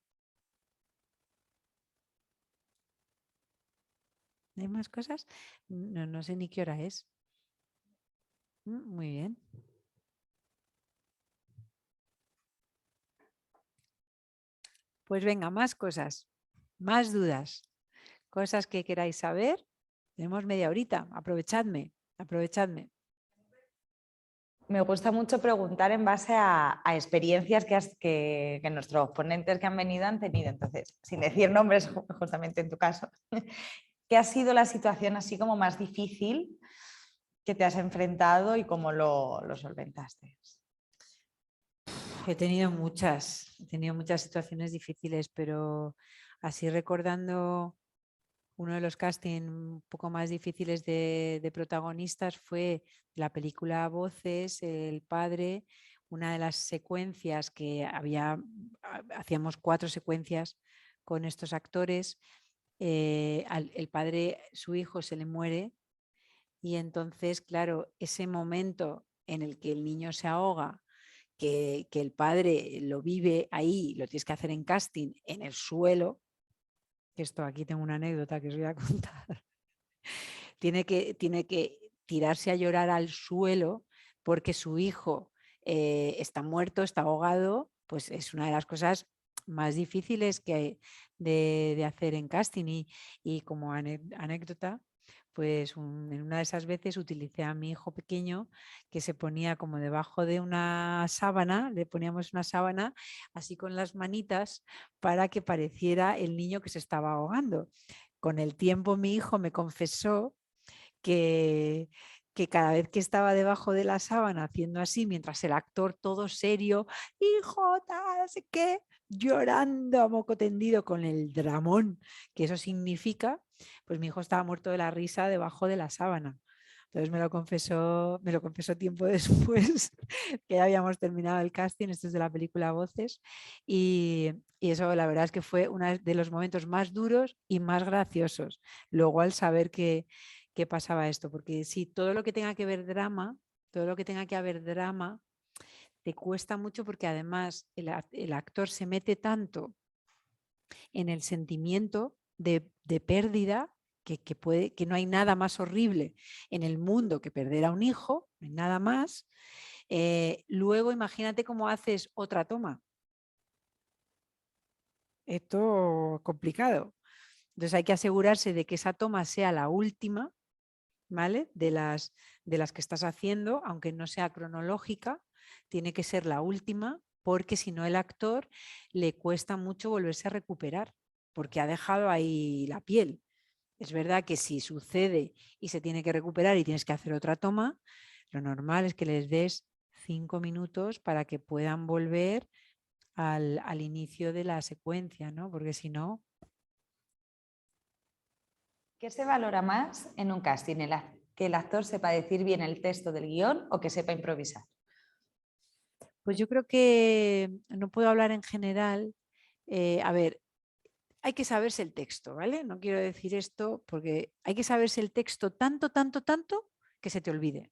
¿Hay más cosas? No sé ni qué hora es. Muy bien. Pues venga, más cosas, más dudas, cosas que queráis saber. Tenemos media horita, aprovechadme. Me gusta mucho preguntar en base a experiencias que nuestros ponentes que han venido han tenido. Entonces, sin decir nombres, justamente en tu caso, ¿qué ha sido la situación así como más difícil que te has enfrentado y cómo lo solventaste? He tenido muchas situaciones difíciles, pero así recordando uno de los castings un poco más difíciles de protagonistas fue la película Voces, el padre, una de las secuencias que hacíamos 4 secuencias con estos actores, el padre, su hijo se le muere, y entonces, claro, ese momento en el que el niño se ahoga, que el padre lo vive ahí, lo tienes que hacer en casting, en el suelo. Esto, aquí tengo una anécdota que os voy a contar. Tiene que tirarse a llorar al suelo porque su hijo está muerto, está ahogado, pues es una de las cosas más difíciles de hacer en casting. Y como anécdota, pues en una de esas veces utilicé a mi hijo pequeño, que se ponía como debajo de una sábana, le poníamos una sábana así con las manitas para que pareciera el niño que se estaba ahogando. Con el tiempo mi hijo me confesó que, cada vez que estaba debajo de la sábana haciendo así, mientras el actor todo serio, hijo, tal, no sé qué, llorando a moco tendido con el dramón que eso significa, pues mi hijo estaba muerto de la risa debajo de la sábana. Entonces me lo confesó tiempo después, que ya habíamos terminado el casting, esto es de la película Voces, y eso la verdad es que fue uno de los momentos más duros y más graciosos. Luego al saber que pasaba esto, porque sí, todo lo que tenga que ver drama, te cuesta mucho, porque además el actor se mete tanto en el sentimiento de pérdida, que no hay nada más horrible en el mundo que perder a un hijo, no hay nada más. Luego imagínate cómo haces otra toma. Esto es complicado. Entonces hay que asegurarse de que esa toma sea la última, ¿vale? De las que estás haciendo, aunque no sea cronológica, tiene que ser la última, porque si no el actor le cuesta mucho volverse a recuperar, porque ha dejado ahí la piel. Es verdad que si sucede y se tiene que recuperar y tienes que hacer otra toma, lo normal es que les des 5 minutos para que puedan volver al inicio de la secuencia, ¿no? Porque si no... ¿Qué se valora más en un casting? ¿Que el actor sepa decir bien el texto del guión o que sepa improvisar? Pues yo creo que no puedo hablar en general. A ver, hay que saberse el texto, ¿vale? No quiero decir esto porque hay que saberse el texto tanto que se te olvide.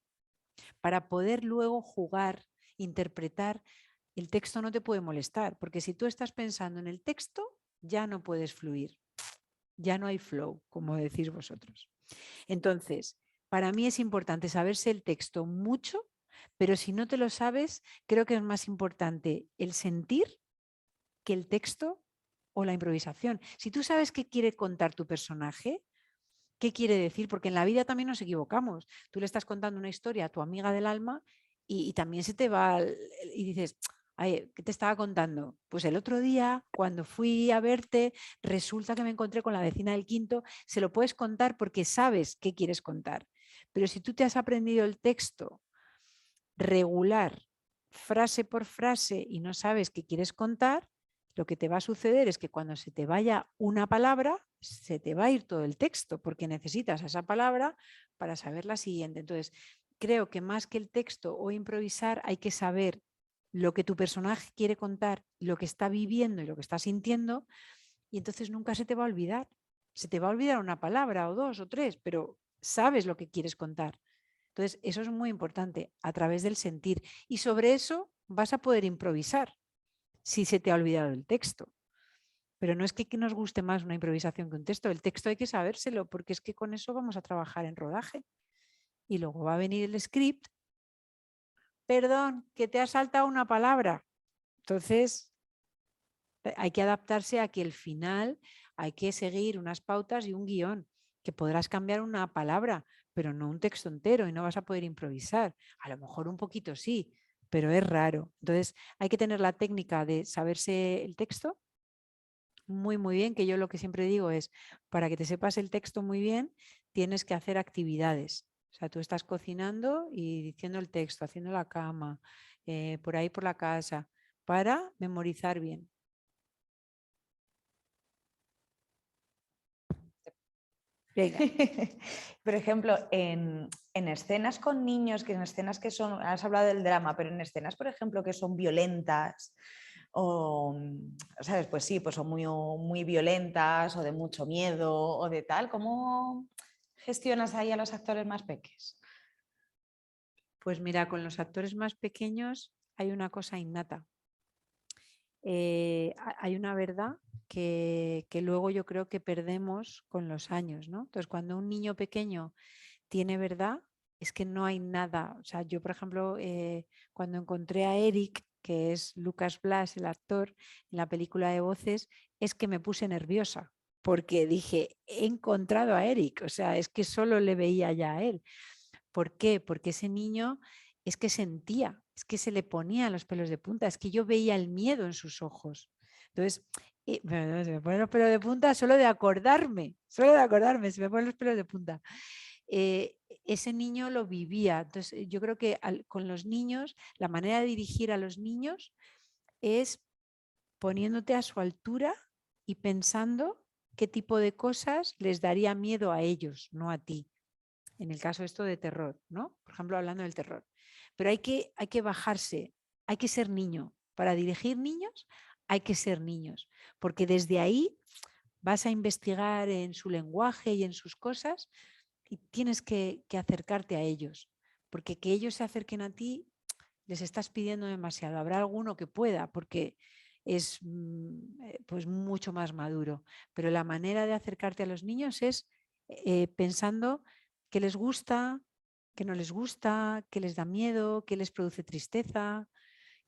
Para poder luego jugar, interpretar, el texto no te puede molestar, porque si tú estás pensando en el texto, ya no puedes fluir, ya no hay flow, como decís vosotros. Entonces, para mí es importante saberse el texto mucho, pero si no te lo sabes, creo que es más importante el sentir que el texto o la improvisación. Si tú sabes qué quiere contar tu personaje, qué quiere decir, porque en la vida también nos equivocamos. Tú le estás contando una historia a tu amiga del alma y también se te va y dices, ay, ¿qué te estaba contando? Pues el otro día, cuando fui a verte, resulta que me encontré con la vecina del quinto. Se lo puedes contar porque sabes qué quieres contar. Pero si tú te has aprendido el texto regular, frase por frase, y no sabes qué quieres contar, lo que te va a suceder es que cuando se te vaya una palabra, se te va a ir todo el texto, porque necesitas esa palabra para saber la siguiente. Entonces, creo que más que el texto o improvisar, hay que saber lo que tu personaje quiere contar, lo que está viviendo y lo que está sintiendo, y entonces nunca se te va a olvidar. Se te va a olvidar una palabra o dos o tres, pero sabes lo que quieres contar. Entonces, eso es muy importante, a través del sentir. Y sobre eso vas a poder improvisar si se te ha olvidado el texto. Pero no es que nos guste más una improvisación que un texto. El texto hay que sabérselo, porque es que con eso vamos a trabajar en rodaje. Y luego va a venir el script. Perdón, que te ha saltado una palabra. Entonces, hay que adaptarse a que el final hay que seguir unas pautas y un guión, que podrás cambiar una palabra, pero no un texto entero y no vas a poder improvisar. A lo mejor un poquito sí, pero es raro. Entonces hay que tener la técnica de saberse el texto muy, muy bien, que yo lo que siempre digo es, para que te sepas el texto muy bien, tienes que hacer actividades. O sea, tú estás cocinando y diciendo el texto, haciendo la cama, por ahí por la casa, para memorizar bien. Venga. Por ejemplo, en escenas con niños, que en escenas que son, has hablado del drama, pero en escenas, por ejemplo, que son violentas, o, ¿sabes? Pues sí, pues son muy, muy violentas o de mucho miedo o de tal, ¿cómo gestionas ahí a los actores más pequeños? Pues mira, con los actores más pequeños hay una cosa innata. Hay una verdad que luego yo creo que perdemos con los años, ¿no? Entonces, cuando un niño pequeño tiene verdad, es que no hay nada. O sea, yo, por ejemplo, cuando encontré a Eric, que es Lucas Blas, el actor, en la película de Voces, es que me puse nerviosa, porque dije, he encontrado a Eric, o sea, es que solo le veía ya a él. ¿Por qué? Porque ese niño es que sentía, es que se le ponían los pelos de punta, es que yo veía el miedo en sus ojos. Entonces, se me ponen los pelos de punta solo de acordarme, se me ponen los pelos de punta. Ese niño lo vivía. Entonces, yo creo que con los niños, la manera de dirigir a los niños es poniéndote a su altura y pensando qué tipo de cosas les daría miedo a ellos, no a ti. En el caso esto de terror, ¿no? Por ejemplo, hablando del terror. Pero hay que bajarse, hay que ser niño. Para dirigir niños hay que ser niños, porque desde ahí vas a investigar en su lenguaje y en sus cosas y tienes que acercarte a ellos, porque que ellos se acerquen a ti les estás pidiendo demasiado. Habrá alguno que pueda, porque es pues mucho más maduro. Pero la manera de acercarte a los niños es pensando qué les gusta, qué no les gusta, qué les da miedo, qué les produce tristeza,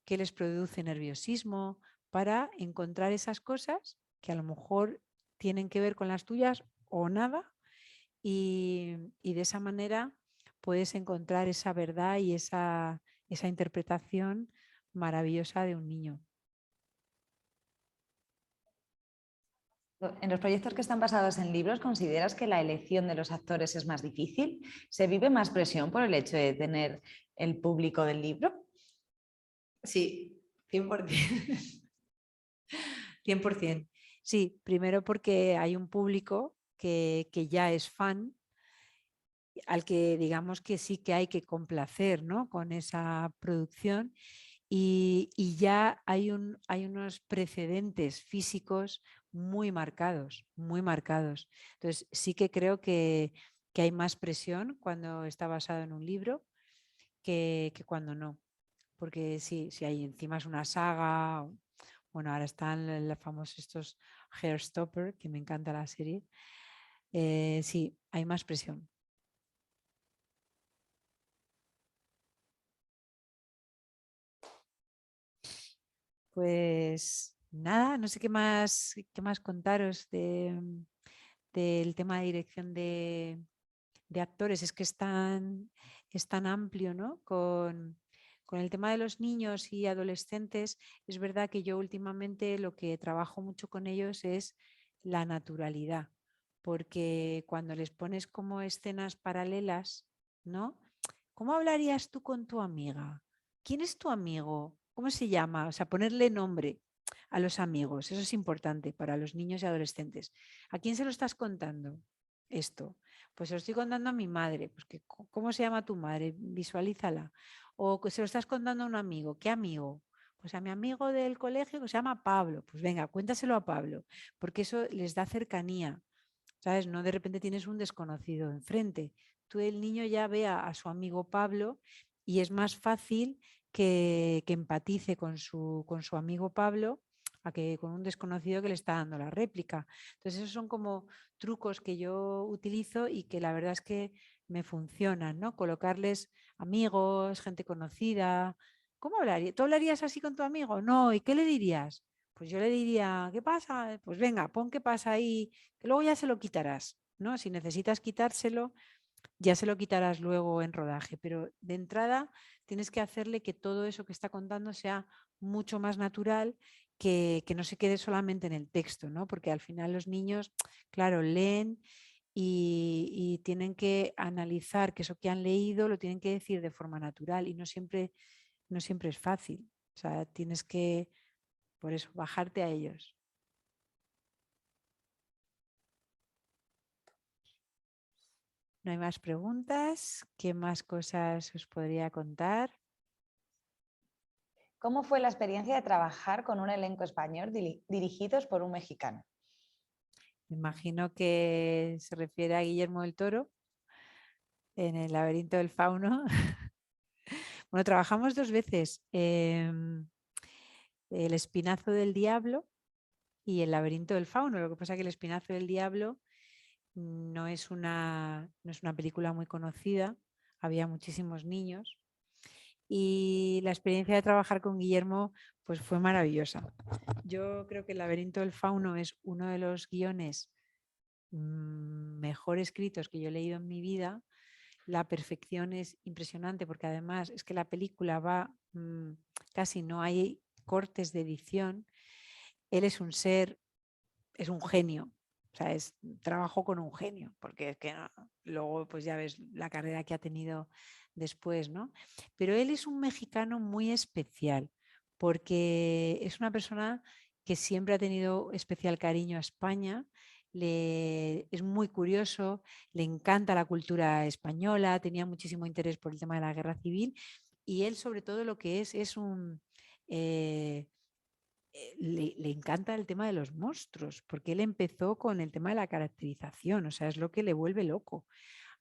qué les produce nerviosismo, para encontrar esas cosas que a lo mejor tienen que ver con las tuyas o nada, y de esa manera puedes encontrar esa verdad y esa interpretación maravillosa de un niño. En los proyectos que están basados en libros, ¿consideras que la elección de los actores es más difícil? ¿Se vive más presión por el hecho de tener el público del libro? Sí, 100%. 100%. Sí, primero porque hay un público que ya es fan, al que digamos que sí que hay que complacer, ¿no?, con esa producción, y ya hay unos precedentes físicos muy marcados, muy marcados. Entonces sí que creo que hay más presión cuando está basado en un libro que cuando no. Porque sí, hay encima es una saga. Bueno, ahora están los famosos estos Hairstopper, que me encanta la serie. Sí, hay más presión. Pues nada, no sé qué más contaros del tema de dirección de actores. Es que es tan amplio, ¿no? Con el tema de los niños y adolescentes, es verdad que yo últimamente lo que trabajo mucho con ellos es la naturalidad, porque cuando les pones como escenas paralelas, ¿no? ¿Cómo hablarías tú con tu amiga? ¿Quién es tu amigo? ¿Cómo se llama? O sea, ponerle nombre a los amigos. Eso es importante para los niños y adolescentes. ¿A quién se lo estás contando esto? Pues se lo estoy contando a mi madre. Pues que, ¿cómo se llama tu madre? Visualízala. O que se lo estás contando a un amigo. ¿Qué amigo? Pues a mi amigo del colegio que se llama Pablo. Pues venga, cuéntaselo a Pablo, porque eso les da cercanía. ¿Sabes? No de repente tienes un desconocido enfrente. Tú, el niño, ya ve a su amigo Pablo y es más fácil que empatice con su amigo Pablo a que con un desconocido que le está dando la réplica. Entonces esos son como trucos que yo utilizo y que la verdad es que me funcionan, ¿no? Colocarles amigos, gente conocida. ¿Cómo hablarías? ¿Tú hablarías así con tu amigo? No, ¿y qué le dirías? Pues yo le diría, ¿qué pasa? Pues venga, pon qué pasa ahí, que luego ya se lo quitarás, ¿no? Si necesitas quitárselo, ya se lo quitarás luego en rodaje, pero de entrada tienes que hacerle que todo eso que está contando sea mucho más natural, que no se quede solamente en el texto, ¿no? Porque al final los niños, claro, leen y tienen que analizar que eso que han leído lo tienen que decir de forma natural, y no siempre es fácil. O sea, tienes que, por eso, bajarte a ellos. No hay más preguntas. ¿Qué más cosas os podría contar? ¿Cómo fue la experiencia de trabajar con un elenco español dirigidos por un mexicano? Me imagino que se refiere a Guillermo del Toro en El laberinto del fauno. Bueno, trabajamos 2 veces. El espinazo del diablo y El laberinto del fauno. Lo que pasa es que El espinazo del diablo no es una película muy conocida. Había muchísimos niños. Y la experiencia de trabajar con Guillermo pues fue maravillosa. Yo creo que El laberinto del fauno es uno de los guiones mejor escritos que yo he leído en mi vida. La perfección es impresionante, porque además es que la película va, casi no hay cortes de edición. Él es un ser, es un genio. O sea, trabajo con un genio, porque es que no, luego pues ya ves la carrera que ha tenido después, ¿no? Pero él es un mexicano muy especial, porque es una persona que siempre ha tenido especial cariño a España. Es muy curioso, le encanta la cultura española, tenía muchísimo interés por el tema de la guerra civil, y él sobre todo lo que es un... le encanta el tema de los monstruos, porque él empezó con el tema de la caracterización, o sea, es lo que le vuelve loco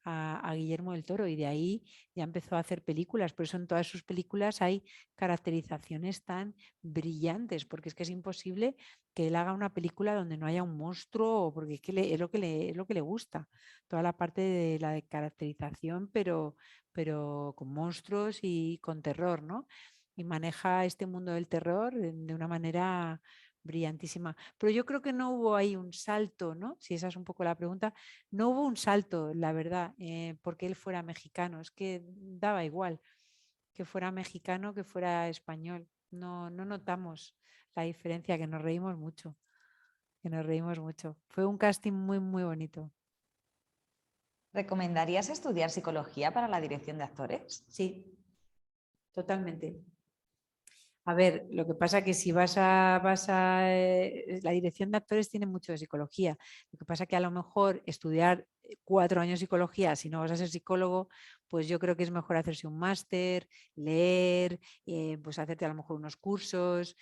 a Guillermo del Toro y de ahí ya empezó a hacer películas. Por eso en todas sus películas hay caracterizaciones tan brillantes, porque es que es imposible que él haga una película donde no haya un monstruo, porque es, que es lo que le gusta, toda la parte de la de caracterización, pero con monstruos y con terror, ¿no? Y maneja este mundo del terror de una manera brillantísima. Pero yo creo que no hubo ahí un salto, ¿no? Si esa es un poco la pregunta, no hubo un salto, la verdad, porque él fuera mexicano, es que daba igual que fuera mexicano, que fuera español. No, no notamos la diferencia, que nos reímos mucho, que nos reímos mucho. Fue un casting muy, muy bonito. ¿Recomendarías estudiar psicología para la dirección de actores? Sí, totalmente. A ver, lo que pasa que si la dirección de actores tiene mucho de psicología. Lo que pasa que a lo mejor estudiar 4 años psicología, si no vas a ser psicólogo, pues yo creo que es mejor hacerse un máster, leer, pues hacerte a lo mejor unos cursos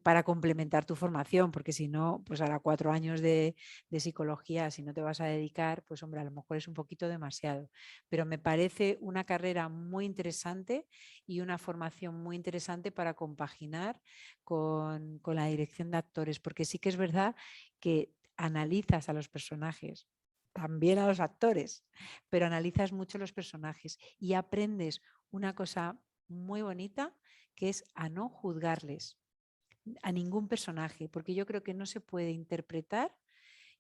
para complementar tu formación, porque si no, pues ahora 4 años de psicología, si no te vas a dedicar, pues hombre, a lo mejor es un poquito demasiado. Pero me parece una carrera muy interesante y una formación muy interesante para compaginar con la dirección de actores, porque sí que es verdad que analizas a los personajes, también a los actores, pero analizas mucho los personajes y aprendes una cosa muy bonita, que es a no juzgarles a ningún personaje, porque yo creo que no se puede interpretar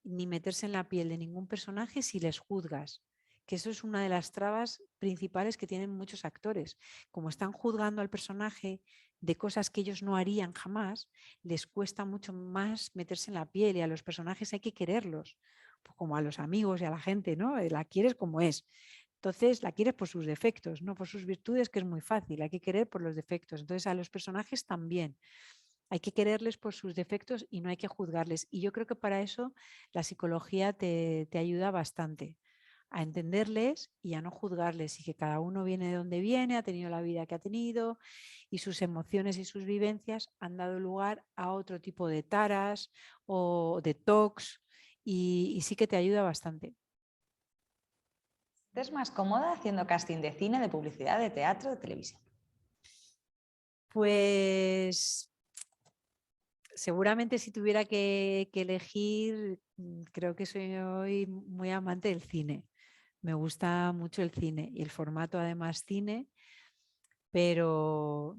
ni meterse en la piel de ningún personaje si les juzgas, que eso es una de las trabas principales que tienen muchos actores. Como están juzgando al personaje de cosas que ellos no harían jamás, les cuesta mucho más meterse en la piel, y a los personajes hay que quererlos, pues como a los amigos y a la gente, ¿no? La quieres como es. Entonces la quieres por sus defectos, no por sus virtudes, que es muy fácil, hay que querer por los defectos. Entonces a los personajes también. Hay que quererles por sus defectos y no hay que juzgarles. Y yo creo que para eso la psicología te ayuda bastante a entenderles y a no juzgarles, y que cada uno viene de donde viene, ha tenido la vida que ha tenido y sus emociones y sus vivencias han dado lugar a otro tipo de taras o de tocs, y sí que te ayuda bastante. ¿Te es más cómoda haciendo casting de cine, de publicidad, de teatro, de televisión? Pues seguramente si tuviera que elegir, creo que soy muy amante del cine. Me gusta mucho el cine y el formato además cine, pero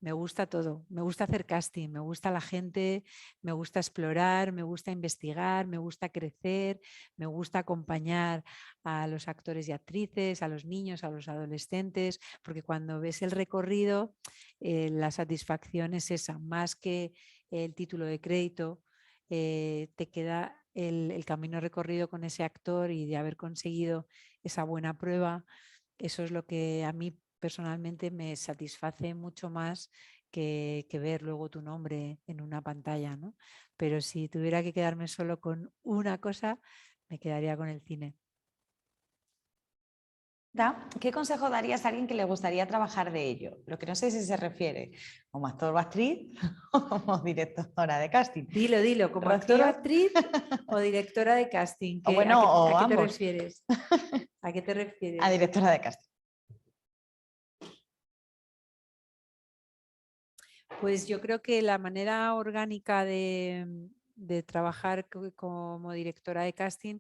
me gusta todo. Me gusta hacer casting, me gusta la gente, me gusta explorar, me gusta investigar, me gusta crecer, me gusta acompañar a los actores y actrices, a los niños, a los adolescentes, porque cuando ves el recorrido, la satisfacción es esa, más que el título de crédito, te queda el camino recorrido con ese actor y de haber conseguido esa buena prueba. Eso es lo que a mí personalmente me satisface mucho más que ver luego tu nombre en una pantalla, ¿no? Pero si tuviera que quedarme solo con una cosa, me quedaría con el cine. ¿Qué consejo darías a alguien que le gustaría trabajar de ello? Lo que no sé si se refiere como actor o actriz o como directora de casting. Dilo, como actor o actriz o directora de casting. O bueno, ¿A o qué te ambos. refieres? ¿A qué te refieres? A directora de casting. Pues yo creo que la manera orgánica de trabajar como directora de casting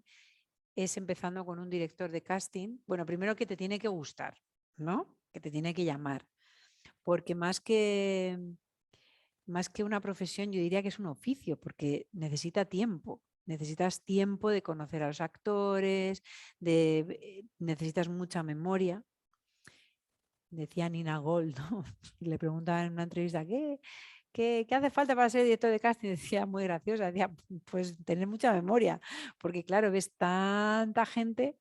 es empezando con un director de casting. Bueno, primero que te tiene que gustar, ¿no? Que te tiene que llamar. Porque más que una profesión, yo diría que es un oficio, porque necesita tiempo. Necesitas tiempo de conocer a los actores, necesitas mucha memoria. Decía Nina Gold, ¿no? Le preguntaban en una entrevista, ¿qué hace falta para ser director de casting? Decía, muy graciosa, decía, pues tener mucha memoria, porque claro, ves tanta gente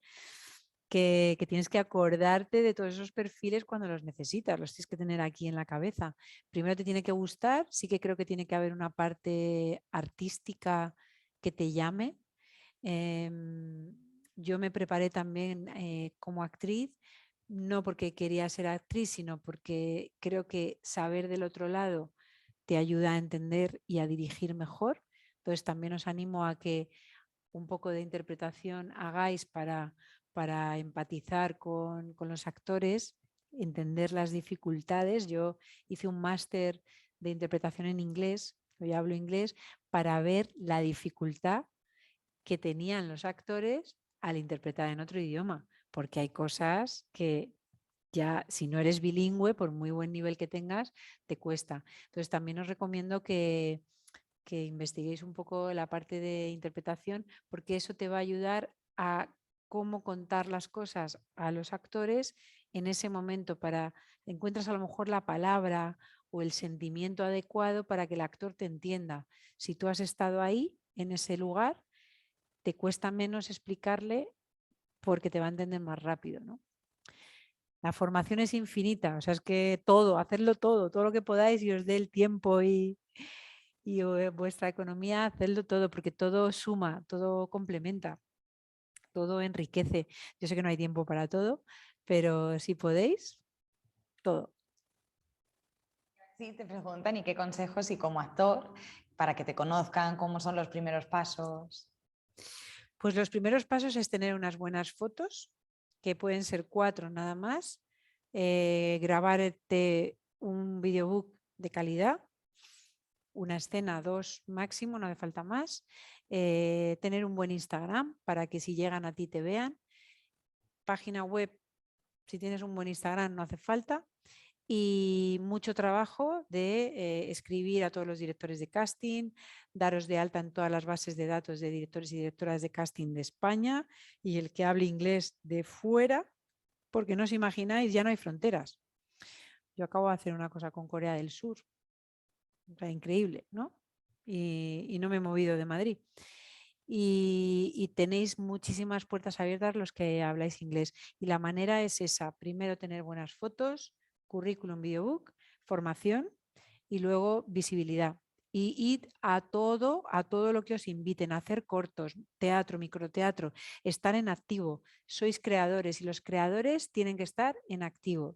que tienes que acordarte de todos esos perfiles cuando los necesitas, los tienes que tener aquí en la cabeza. Primero te tiene que gustar, sí que creo que tiene que haber una parte artística que te llame. Yo me preparé también como actriz, no porque quería ser actriz, sino porque creo que saber del otro lado te ayuda a entender y a dirigir mejor. Entonces también os animo a que un poco de interpretación hagáis para para empatizar con los actores, entender las dificultades. Yo hice un máster de interpretación en inglés, hoy hablo inglés, para ver la dificultad que tenían los actores al interpretar en otro idioma, porque hay cosas que ya si no eres bilingüe, por muy buen nivel que tengas, te cuesta. Entonces también os recomiendo que investiguéis un poco la parte de interpretación, porque eso te va a ayudar a cómo contar las cosas a los actores en ese momento, para encuentras a lo mejor la palabra o el sentimiento adecuado para que el actor te entienda. Si tú has estado ahí, en ese lugar, te cuesta menos explicarle porque te va a entender más rápido, ¿no? La formación es infinita, o sea, es que todo, hacerlo todo lo que podáis y os dé el tiempo y vuestra economía, hacedlo todo, porque todo suma, todo complementa, todo enriquece. Yo sé que no hay tiempo para todo, pero si podéis, todo. Sí, te preguntan y qué consejos y como actor para que te conozcan, cómo son los primeros pasos. Pues los primeros pasos es tener unas buenas fotos, que pueden ser 4 nada más, grabarte un videobook de calidad, una escena, 2 máximo, no hace falta más, tener un buen Instagram para que si llegan a ti te vean, página web, si tienes un buen Instagram no hace falta, y mucho trabajo de escribir a todos los directores de casting, daros de alta en todas las bases de datos de directores y directoras de casting de España y el que hable inglés de fuera, porque no os imagináis, ya no hay fronteras. Yo acabo de hacer una cosa con Corea del Sur, o sea, increíble, ¿no? Y no me he movido de Madrid. Y tenéis muchísimas puertas abiertas los que habláis inglés. Y la manera es esa, primero tener buenas fotos, currículum, videobook, formación y luego visibilidad. Y id a todo lo que os inviten, a hacer cortos, teatro, microteatro, estar en activo. Sois creadores y los creadores tienen que estar en activo.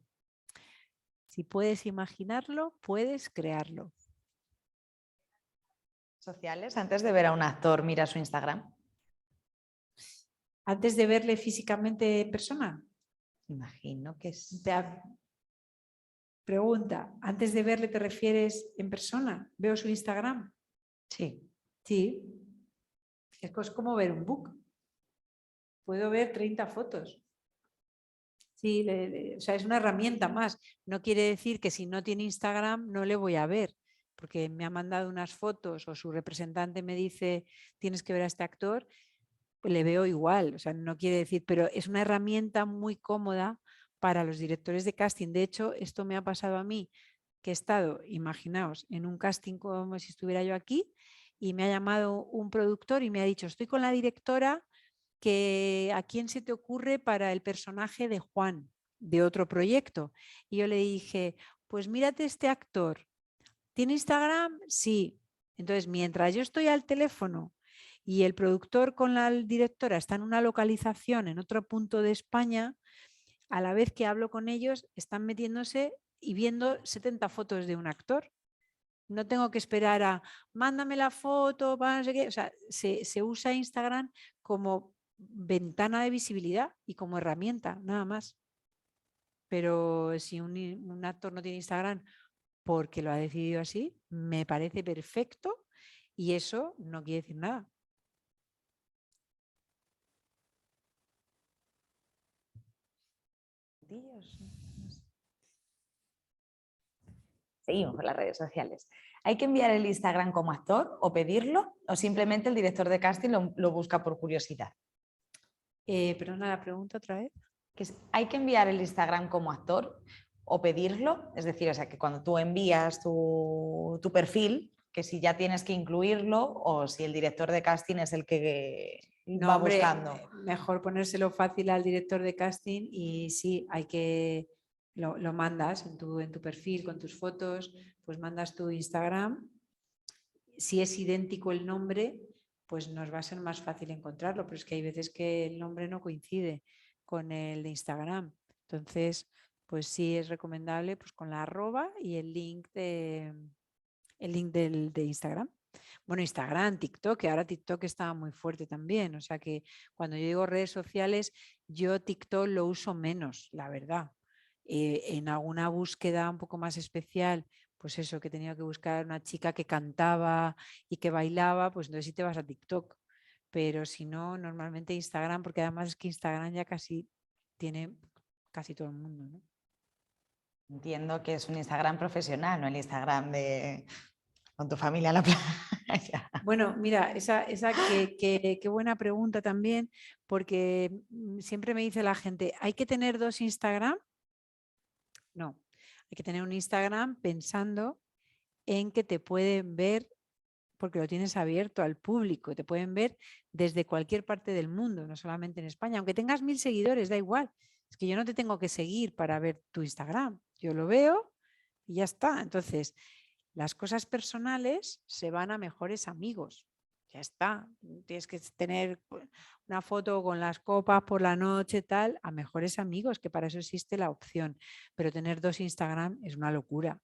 Si puedes imaginarlo, puedes crearlo. Sociales, antes de ver a un actor, mira su Instagram. Antes de verle físicamente en persona, Imagino que es. pregunta, ¿antes de verle te refieres en persona? ¿Veo su Instagram? Sí. Sí. Es como ver un book. Puedo ver 30 fotos. Sí, o sea, es una herramienta más. No quiere decir que si no tiene Instagram no le voy a ver, porque me ha mandado unas fotos o su representante me dice tienes que ver a este actor, pues le veo igual. O sea, no quiere decir, pero es una herramienta muy cómoda para los directores de casting. De hecho, esto me ha pasado a mí, que he estado, imaginaos, en un casting como si estuviera yo aquí y me ha llamado un productor y me ha dicho, estoy con la directora, que ¿a quién se te ocurre para el personaje de Juan, de otro proyecto? Y yo le dije, pues mírate este actor. ¿Tiene Instagram? Sí. Entonces, mientras yo estoy al teléfono y el productor con la directora está en una localización en otro punto de España, a la vez que hablo con ellos, están metiéndose y viendo 70 fotos de un actor. No tengo que esperar a mándame la foto, no sé qué. O sea, se usa Instagram como ventana de visibilidad y como herramienta, nada más. Pero si un actor no tiene Instagram porque lo ha decidido así, me parece perfecto y eso no quiere decir nada. Seguimos con las redes sociales. ¿Hay que enviar el Instagram como actor o pedirlo o simplemente el director de casting lo busca por curiosidad? Perdona la pregunta otra vez. ¿Hay que enviar el Instagram como actor o pedirlo? Es decir, o sea, que cuando tú envías tu perfil, que si ya tienes que incluirlo o si el director de casting es el que va hombre, buscando. Mejor ponérselo fácil al director de casting y sí, hay que lo mandas en tu perfil con tus fotos, pues mandas tu Instagram. Si es idéntico el nombre, pues nos va a ser más fácil encontrarlo, pero es que hay veces que el nombre no coincide con el de Instagram. Entonces, pues sí es recomendable pues con la arroba y el link de Instagram. Bueno, Instagram, TikTok, que ahora TikTok está muy fuerte también. O sea que cuando yo digo redes sociales, Yo TikTok lo uso menos, la verdad. En alguna búsqueda un poco más especial, pues eso, que he tenido que buscar una chica que cantaba y que bailaba, pues entonces sí te vas a TikTok. Pero si no, normalmente Instagram, porque además es que Instagram ya casi tiene casi todo el mundo, ¿no? Entiendo que es un Instagram profesional, no el Instagram de con tu familia en la playa. Bueno, mira, qué buena pregunta también, porque siempre me dice la gente, ¿hay que tener 2 Instagram? No, hay que tener un Instagram pensando en que te pueden ver, porque lo tienes abierto al público, te pueden ver desde cualquier parte del mundo, no solamente en España, aunque tengas 1000 seguidores, da igual, es que yo no te tengo que seguir para ver tu Instagram, yo lo veo y ya está. Entonces, las cosas personales se van a mejores amigos. Ya está. Tienes que tener una foto con las copas por la noche, tal, a mejores amigos, que para eso existe la opción. Pero tener 2 Instagram es una locura.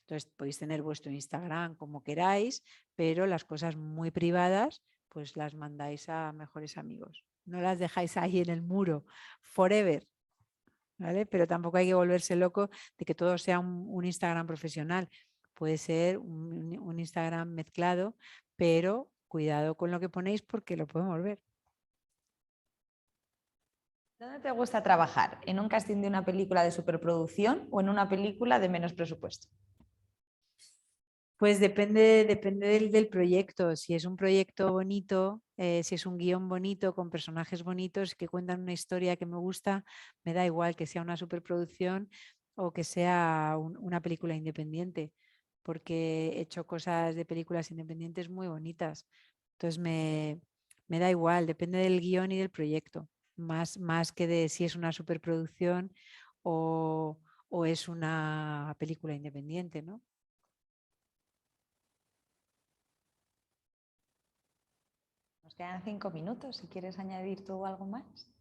Entonces podéis tener vuestro Instagram como queráis, pero las cosas muy privadas, pues las mandáis a mejores amigos. No las dejáis ahí en el muro, forever. ¿Vale? Pero tampoco hay que volverse loco de que todo sea un Instagram profesional. Puede ser un Instagram mezclado, pero cuidado con lo que ponéis porque lo podemos ver. ¿Dónde te gusta trabajar? ¿En un casting de una película de superproducción o en una película de menos presupuesto? Pues depende del proyecto. Si es un proyecto bonito, si es un guión bonito con personajes bonitos que cuentan una historia que me gusta, me da igual que sea una superproducción o que sea una película independiente, porque he hecho cosas de películas independientes muy bonitas. Entonces me da igual, depende del guión y del proyecto, más que de si es una superproducción o es una película independiente, ¿no? Nos quedan 5 minutos, si quieres añadir tú algo más.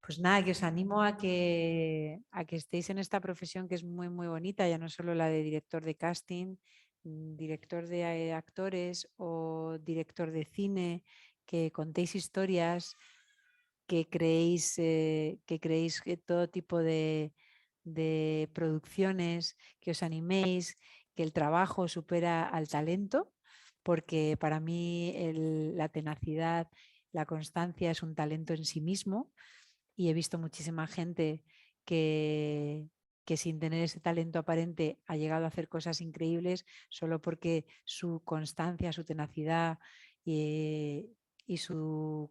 Pues nada, que os animo a que estéis en esta profesión que es muy, muy bonita, ya no solo la de director de casting, director de actores o director de cine, que contéis historias, que creéis que todo tipo de producciones, que os animéis, que el trabajo supera al talento, porque para mí la tenacidad, la constancia es un talento en sí mismo y he visto muchísima gente que sin tener ese talento aparente ha llegado a hacer cosas increíbles solo porque su constancia, su tenacidad y su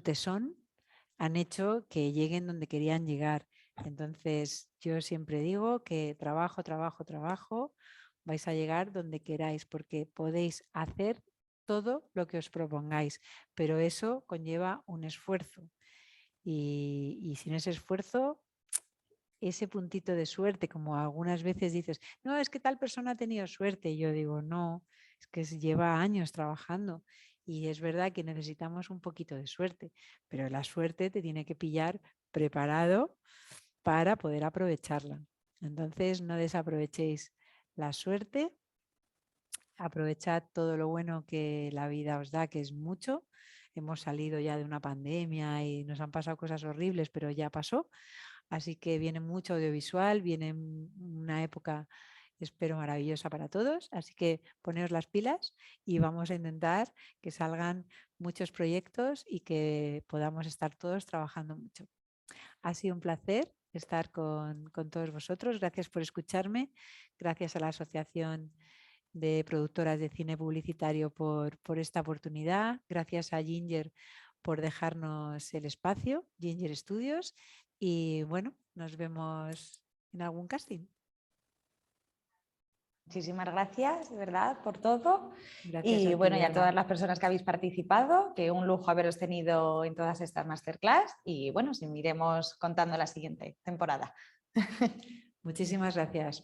tesón han hecho que lleguen donde querían llegar. Entonces, yo siempre digo que trabajo, trabajo, trabajo, vais a llegar donde queráis porque podéis hacer todo lo que os propongáis, pero eso conlleva un esfuerzo. Y sin ese esfuerzo, ese puntito de suerte, como algunas veces dices, no, es que tal persona ha tenido suerte. Y yo digo, no, es que lleva años trabajando. Y es verdad que necesitamos un poquito de suerte, pero la suerte te tiene que pillar preparado para poder aprovecharla. Entonces, no desaprovechéis la suerte, aprovechad todo lo bueno que la vida os da, que es mucho. Hemos salido ya de una pandemia y nos han pasado cosas horribles, pero ya pasó. Así que viene mucho audiovisual, viene una época, espero, maravillosa para todos. Así que poneos las pilas y vamos a intentar que salgan muchos proyectos y que podamos estar todos trabajando mucho. Ha sido un placer estar con todos vosotros. Gracias por escucharme. Gracias a la Asociación de Productoras de Cine Publicitario por esta oportunidad. Gracias a Ginger por dejarnos el espacio, Ginger Studios. Y bueno, nos vemos en algún casting. Muchísimas gracias, de verdad, por todo. Gracias a Y ti, bueno, y a Ana. todas las personas que habéis participado, que un lujo haberos tenido en todas estas masterclass. Y bueno, seguiremos contando la siguiente temporada. Muchísimas gracias.